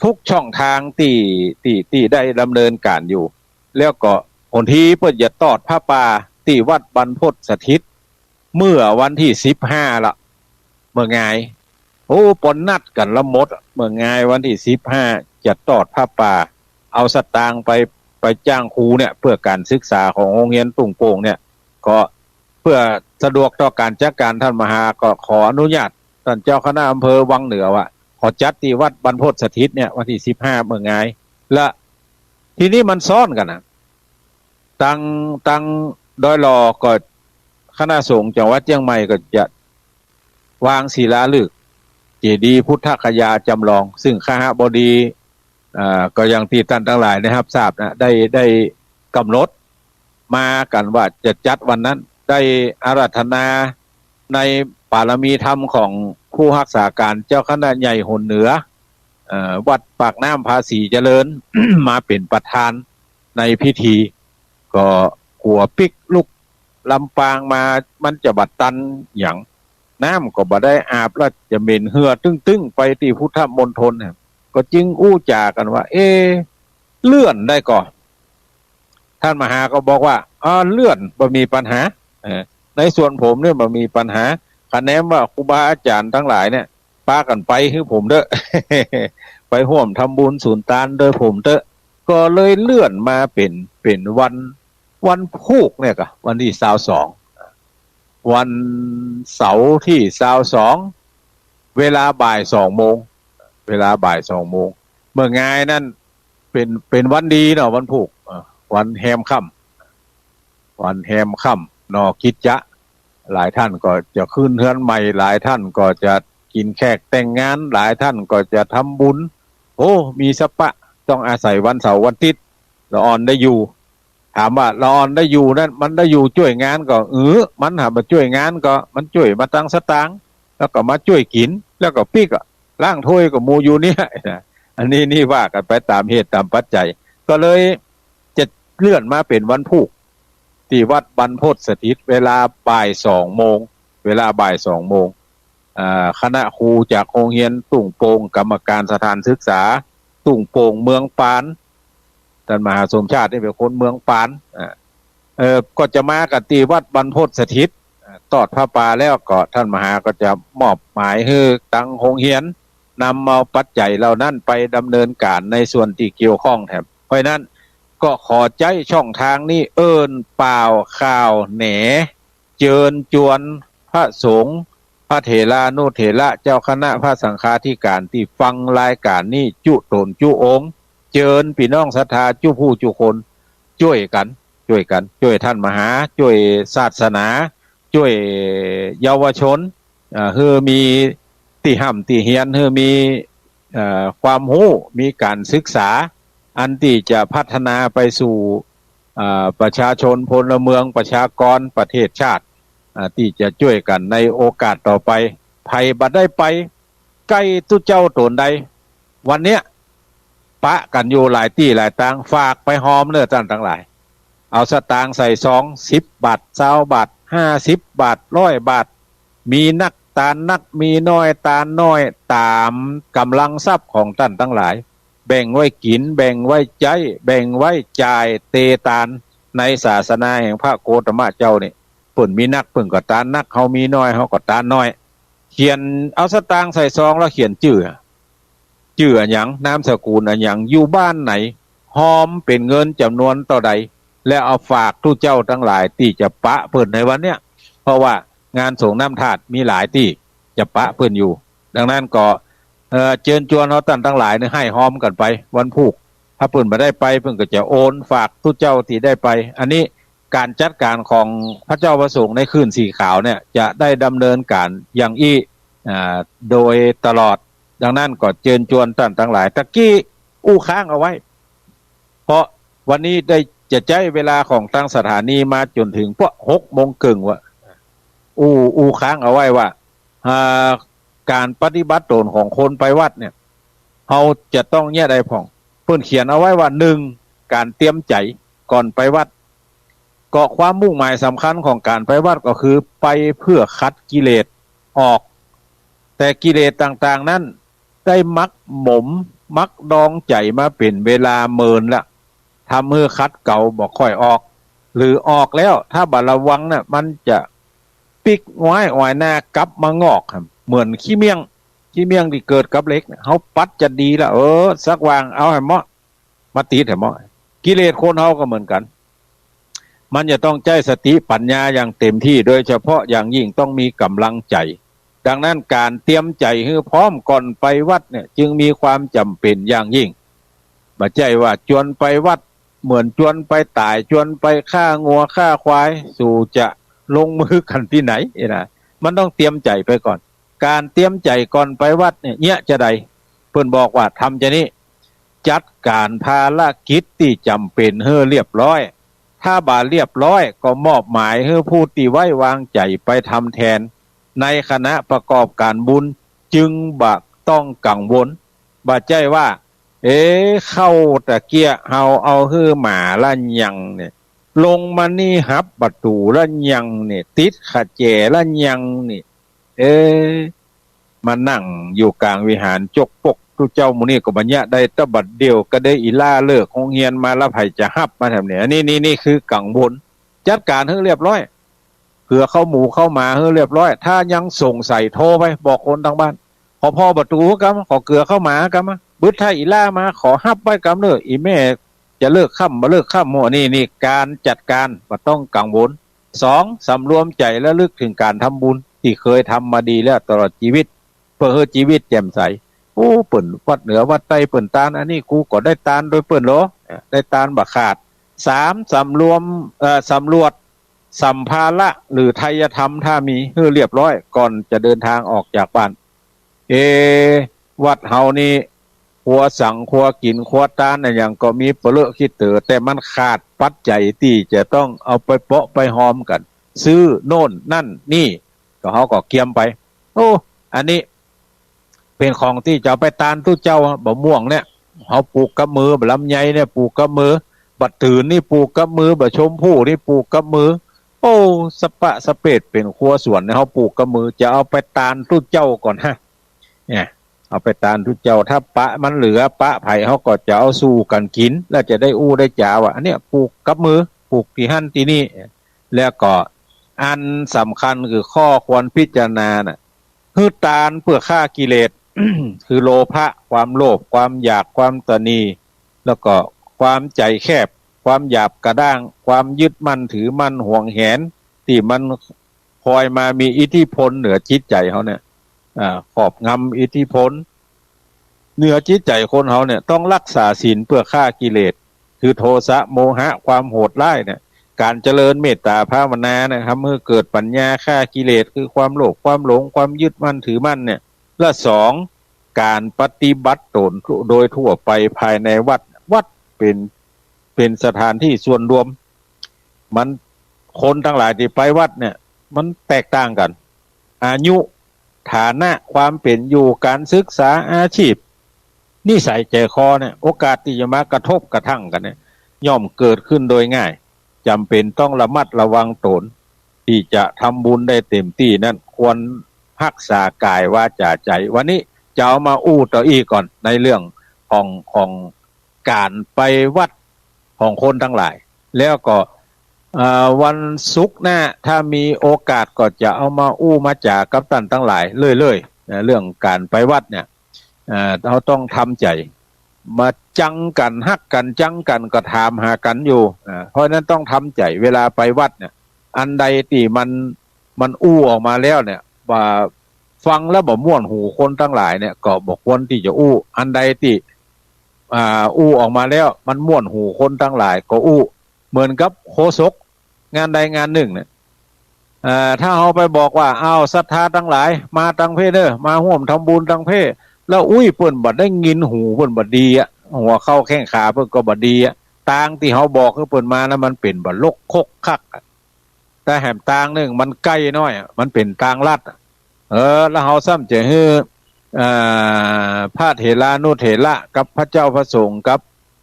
ทุกช่องทางที่ได้ดำเนินการอยู่แล้วก็คนที่เพิ่นจะตอดผ้าป่าที่วัดบรรพตสถิตเมื่อวันที่15ละเมื่อไงโอ้ปนนัดกันละหมดเมื่อไงวันที่15จะตอดผ้าป่าเอาสตางค์ไปจ้างครูเนี่ยเพื่อการศึกษาของโรงเรียนตุ่งโป่งเนี่ยก็เพื่อสะดวกต่อการจัดการท่านมหาก็ขออนุญาตท่านเจ้าคณะอำเภอวังเหนือว่าขอจัดที่วัดบรรพตสถิตเนี่ยวันที่15เมื่อไงและทีนี้มันซ้อนกันนะตั้งดอยหลอก็คณะสงฆ์จังหวัดเชียงใหม่ก็จะวางศิลาฤกษ์เจดีย์พุทธคยาจำลองซึ่งคหบดีก็อย่างที่ท่านทั้งหลายนะครับทราบนะได้กำหนดมากันว่าจะจัดวันนั้นได้อาราธนาในปารมีธรรมของผู้รักษาการเจ้าคณะใหญ่หนเหนือวัดปากน้ำภาษีเจริญ มาเป็นประธานในพิธีก็หัวปิกลูกลำปางมามันจะบัดตันอย่างน้ำก็บ่ได้อาบแล้วจะเหม็นเหือตึ้งไปที่พุทธมณฑลก็จึงอู้จากันว่าเลื่อนได้ก่อนท่านมหาก็บอกว่าเลื่อนบ่มีปัญหาในส่วนผมเนี่ยบ่มีปัญหาคะแนนว่าครูบาอาจารย์ทั้งหลายเนี่ยพากันไปคือผมเด้อ ไปร่วมทำบุญสุนทานโดยผมเด้อก็เลยเลื่อนมาเป็นวันพุธเนี่ยก็วันที่22วันเสาร์ที่22เวลาบ่าย2โมงเวลาบ่าย2โมงเมื่อไงนั่นเป็นวันดีเนาะวันพุธวันแฮมค่ำวันแฮมค่ำนอกิจจะหลายท่านก็จะขึ้นเฮือนใหม่หลายท่านก็จะกินแขกแต่งงานหลายท่านก็จะทำบุญ โอ้มีสปะต้องอาศัยวันเสาร์วันอาทิตย์ละออนได้อยู่ถามว่าละออนได้อยู่นั่นมันได้อยู่ช่วยงานก็มันหามาช่วยงานก็มันช่วยมาตั้งสตางค์แล้วก็มาช่วยกินแล้วก็พี่ก็ล้างถ้วยกับหมูอยู่เนี่ยนะอันนี้นี่ว่ากันไปตามเหตุตามปัจจัยก็เลยจะเลื่อนมาเป็นวันพุธที่วัดบรรพตสถิตเวลาบ่าย2 โมงเวลาบ่าย2 โมงคณะครูจากโรงเรียนตุ่งโป่งกรรมการสถานศึกษาตุ่งโป่งเมืองปานท่านมหาสมชาตินี่เป็นคนเมืองปานก็จะมากันที่วัดบรรพตสถิตตอดพระป่าแล้วก็ท่านมหาก็จะมอบหมายให้ตังโรงเรียนนำเอาปัจจัยเหล่านั้นไปดำเนินการในส่วนที่เกี่ยวข้องแถบเพราะนั้นก็ขอใจช่องทางนี้เปล่าข่าวแหนเจิญจวนพระสงฆ์พระเถรานุเถระเจ้าคณะพระสังฆาธิการที่ฟังรายการนี้จุตนจุองค์เจิญพี่น้องศรัทธาจุผู้จุคนช่วยกันช่วยท่านมหาช่วยศาสนาช่วยเยาวชนคือมีที่ห้ำที่เฮียนคือมีความรู้มีการศึกษาอันที่จะพัฒนาไปสู่ประชาชนพลเมืองประชากรประเทศชาติที่จะช่วยกันในโอกาสต่อไปภัยบัดได้ไปใกล้ตู้เจ้าตนใดวันเนี้ยปะกันอยู่หลายที่หลายตังฝากไปหอมเนื้อท่านทั้งหลายเอาสตางค์ใส่10 บาท20 บาท50 บาท100 บาทมีนักตาลนักมีน้อยตาลน้อยตามกำลังทรัพย์ของท่านทั้งหลายแบ่งไว้กินแบ่งไว้ใจแบ่งไว้จ่ายเตตานในศาสนาแห่งพระโกตมะเจ้านี่เปิ่นมีนักเปิ่นก็ตานนักเขามีน้อยเขาก็ตานน้อยเขียนเอาสตางค์ใส่ซองแล้วเขียนชื่ออันหยังนามสกุลอันหยังอยู่บ้านไหนหอมเป็นเงินจำนวนต่อใดแล้วเอาฝากทุกเจ้าทั้งหลายที่จะปะเปิ่นในวันเนี้ยเพราะว่างานส่งน้ำถาดมีหลายที่จะปะเปิ่นอยู่ดังนั้นก็เชิญชวนเขาตั้งทั้งหลายเนี่ยให้หอมกันไปวันพุธถ้าเปิ่นมาได้ไปเปิ่นก็จะโอนฝากทุกเจ้าที่ได้ไปอันนี้การจัดการของพระเจ้าประสงค์ในคืนสีขาวเนี่ยจะได้ดำเนินการอย่างโดยตลอดดังนั้นก็เชิญชวนท่านทั้งหลายตะกี้ค้างเอาไว้เพราะวันนี้ได้จะใช้เวลาของทางสถานีมาจนถึงพวก6 โมงวะค้างเอาไว้ว่าการปฏิบัติตนของคนไปวัดเนี่ยเขาจะต้องแยกใดผ่องเพิ่นเขียนเอาไว้ว่า1การเตรียมใจก่อนไปวัดก็ความมุ่งหมายสำคัญของการไปวัดก็คือไปเพื่อคัดกิเลสออกแต่กิเลสต่างๆนั้นได้มักหมมมักดองใจมาเป็นเวลาเมินละทำมือคัดเก่าบอกค่อยออกหรือออกแล้วถ้าบัดระวังน่ะมันจะปิกไว้อ่อยหน้ากลับมางอกครับเหมือนขี้เมี่ยงที่เกิดกับเล็กเขาปัดจะดีละสักวางเอาให้เหมาะมาตีให้เหมาะกิเลสคนเขาก็เหมือนกันมันจะต้องใจสติปัญญาอย่างเต็มที่โดยเฉพาะอย่างยิ่งต้องมีกำลังใจดังนั้นการเตรียมใจให้พร้อมก่อนไปวัดเนี่ยจึงมีความจำเป็นอย่างยิ่งบ่ใช่ว่าจวนไปวัดเหมือนจวนไปตายจวนไปฆ่างัวฆ่าควายสู่จะลงมือกันที่ไหนนะมันต้องเตรียมใจไปก่อนการเตรียมใจก่อนไปวัดเนี่ยจะใดเพิ่นบอกว่าทำจะนี้จัดการภารกิจที่จำเป็นให้เรียบร้อยถ้าบ่าเรียบร้อยก็มอบหมายให้ผู้ที่ไว้วางใจไปทำแทนในคณะประกอบการบุญจึงบ่ต้องกังวลบ่ใจว่าเข้าตะเกียเฮาเอาฮื้อหมาละยังเนี่ยลงมานี่หับประตูละยังเนี่ยติดขะแจละยังนี่มานั่งอยู่กลางวิหารจกปกทุกเจ้าหมู่นี้ก็บัญญัติได้ตะบัดเดียวก็ได้อีล่าเลิกโรงเรียนมาแล้วไผจะหับมาทำเนี่ยนี่คือกังวลจัดการให้เรียบร้อยเผื่อเข้าหมู่เข้ามาให้เรียบร้อยถ้ายังส่งใส่โทรไปบอกคนทางบ้านขอพ่อประตูกำขอเกลือเข้ามากันบึ้ดถ้าอีล่ามาขอฮับไว้กำเนออีแม่จะเลิกค่ำมาเลิกค่ำมั่วนี่การจัดการบ่ต้องกังวล2สำรวมใจและลึกถึงการทำบุญที่เคยทำมาดีแล้วตลอดชีวิตเพื่อให้ชีวิตแจ่มใสเปิ่นวัดเหนือวัดใต้เปิ่นตาลอันนี้กูก็ได้ตาลโดยเปิ่นโลได้ตาลบ่ขาด3สำรวจสัมภาระหรือไทยธรรมถ้ามีให้เรียบร้อยก่อนจะเดินทางออกจากบ้านวัดเฮานี่ ครัวสั่งครัวกินครัวตานน่ะอย่างก็มีเปลือกขี้เต๋อแต่มันขาดปัจจัยที่จะต้องเอาไปเปาะไปหอมกัน ซื้อโน่นนั่นนี่ก็เขาก็เกียมไปโอ้อันนี้เป็นของที่จะเอาไปตานตู้เจ้าบะม่วงเนี่ยเขาปลูกกับมือบะลำไยเนี่ยปลูกกับมือบัดตื่นนี่ปลูกกับมือบะชมพู่นี่ปลูกกับมือโอ้สปะสเปดเป็นครัวสวนเนี่ยเขาปลูกกับมือจะเอาไปตานตู้เจ้าก่อนฮะเนี่ยเอาไปตานตู้เจ้าถ้าปะมันเหลือปะไผ่เขาก็จะเอาสู้กันกินแล้วจะได้อู้ได้จ่าว่าอันเนี้ยปลูกกับมือปลูกที่หั่นที่นี่แล้วก็อันสำคัญคือข้อควรพิจารณาน่ะคือตาลเพื่อฆ่ากิเลส คือโลภะความโลภความอยากความตนีแล้วก็ความใจแคบความหยาบกระด้างความยึดมั่นถือมั่นห่วงแหนที่มันคอยมามีอิทธิพลเหนือจิตใจเขาเนี่ยครอบงำอิทธิพลเหนือจิตใจคนเขาเนี่ยต้องรักษาศีลเพื่อฆ่ากิเลสคือโทสะโมหะความโหดร้ายเนี่ยการเจริญเมตตาภาวนานะครับเมื่อเกิดปัญญาฆ่ากิเลสคือความโลภความหลงความยึดมั่นถือมั่นเนี่ยและสองการปฏิบัติตนโดยทั่วไปภายในวัดเป็นสถานที่ส่วนรวมมันคนทั้งหลายที่ไปวัดเนี่ยมันแตกต่างกันอายุฐานะความเป็นอยู่การศึกษาอาชีพนิสัยใจคอเนี่ยโอกาสที่จะมากระทบกระทั่งกันเนี่ยย่อมเกิดขึ้นโดยง่ายจำเป็นต้องระมัดระวังตนที่จะทำบุญได้เต็มที่นั้นควรรักษากายวาจาใจวันนี้จะเอามาอู้ต่ออีกก่อนในเรื่องของการไปวัดของคนทั้งหลายแล้วก็วันศุกร์หน้าถ้ามีโอกาสก็จะเอามาอู้มาจากับท่านทั้งหลายเรื่อยๆเรื่องการไปวัดเนี่ยเราต้องทำใจมาจังกันฮักกันจังกันก็ถามหากันอยู่เพราะนั้นต้องทำใจเวลาไปวัดเนี่ยอันใดที่มันอู้ออกมาแล้วเนี่ยว่าฟังแล้วบ่ม่วนหูคนทั้งหลายเนี่ยก็บอกควรที่จะอู้อันใดที่อู้ออกมาแล้วมันม่วนหูคนทั้งหลายก็อู้เหมือนกับโฆษกงานใดงานหนึ่งเนี่ยถ้าเอาไปบอกว่าเอาศรัทธาทั้งหลายมาตังเพศเด้อมาร่วมทำบุญตังเพศแล้วเปิ้นบ่ได้ยินหูเปิ้นบ่ดีอ่ะหัวเข้าแข้งขาเปิ้นก็บ่ดีอ่ะตางที่เขาบอกคือเปิ้นมานะมันเป็นบ่ลกคกคักแต่แหมตางนึงมันใกล้น้อยมันเป็นตางลัดแล้วเขาซ้ำจะฮื้อพระเถรานุเถระกับพระเจ้าพระสงฆ์กับ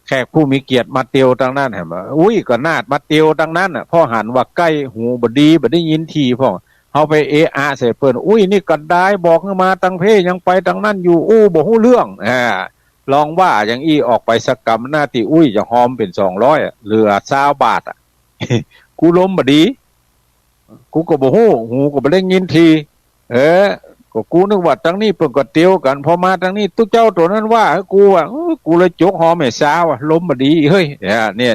แขกผู้มีเกียรติมาเตียวตั้งนั้นเห็นบ่ก็นาดมาเตียวตั้งนั้นน่ะพ่อหันว่าใกล้หูบ่ดีบ่ได้ยินทีพ่อเฮาไปใส่เปิ้นนี่ก็ได้บอกมาตั้งเพยังไปตั้งนั้นอยู่บ่ฮู้เรื่องลองว่าอย่างออกไปสักกรรมหน้าที่จะหอมเป็น200เหลือ20 บาทกูล้มบ่ดีกูก็บ่ฮู้หูก็บ่ได้ยินทีก็กูนึกว่าตั้งนี้เพิ่นก็เตียวกันพอมาตั้งนี้ตุ๊เจ้าตัวนั้นว่ากูว่ากูเลยจกหอมให้สาวล้มบ่ดีเฮ้ยเนี่ย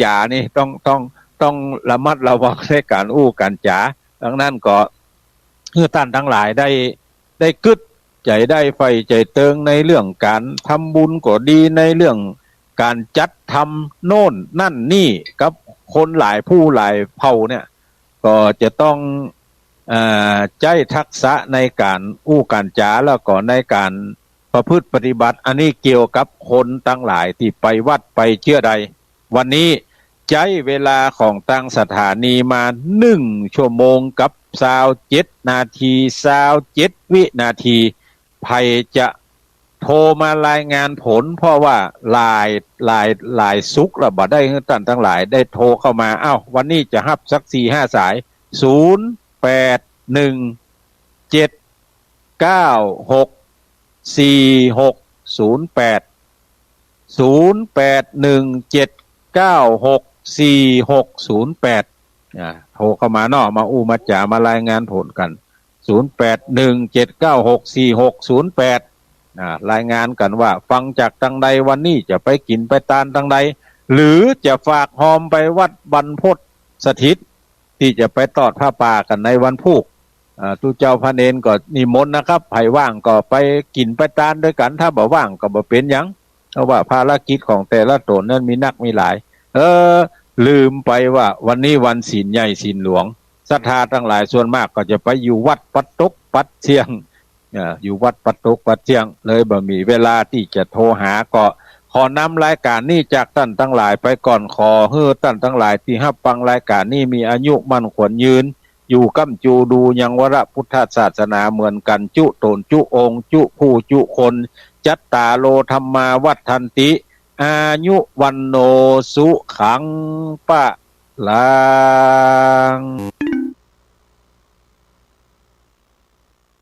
จ่านี่ต้องระมัดระวังในการการจ๋าดังนั้นก็เพื่อท่านทั้งหลายได้กึดใจได้ไฟใจเติงในเรื่องการทำบุญก็ดีในเรื่องการจัดทำโน่นนั่นนี่กับคนหลายผู้หลายเผ่าเนี่ยก็จะต้องใจทักษะในการการจ๋าแล้วก็ในการประพฤติปฏิบัติอันนี้เกี่ยวกับคนทั้งหลายที่ไปวัดไปเชื่อใดวันนี้ใช้เวลาของตั้งสถานีมา1 ชั่วโมงกับ27 นาที27 วินาทีไผจะโทรมารายงานผลเพราะว่าหลายสุกแล้วบ่ได้ให้ท่านทั้งหลายได้โทรเข้ามาวันนี้จะรับสัก 4-5 สาย0817964608โทรเข้ามาเนาะมามาจ่ามารายงานผลกัน0817964608รายงานกันว่าฟังจากทางใดวันนี้จะไปกินไปตานทางใดหรือจะฝากหอมไปวัดบรรพตสถิตที่จะไปตอดผ้าป่ากันในวันพุธทุเจ้าพระเนนก็นิมนต์นะครับไผว่างก็ไปกินไปตานด้วยกันถ้าบ่ว่างก็บ่เป็นหยังเพราะว่าภารกิจของแต่ละตนนั้นมีนักมีหลายลืมไปว่าวันนี้วันศีลใหญ่ศีลหลวงศรัทธาทั้งหลายส่วนมากก็จะไปอยู่วัดปัดตกปัดเชียง อยู่วัดปัดตกปัดเจียงเลยบ่มีเวลาที่จะโทรหาก็ขอนำรายการนี้จากท่านทั้งหลายไปก่อนขอให้ท่านทั้งหลายที่รับฟังรายการนี้มีอายุมั่นขวัญยืนอยู่ก้ำจูดูยังวรพุทธศาสนาเหมือนกันจุโตนจุองค์จุผู้จุคนจัตตาโลธรรมาวัฏทันติอายุวันโนสุขังปะลัง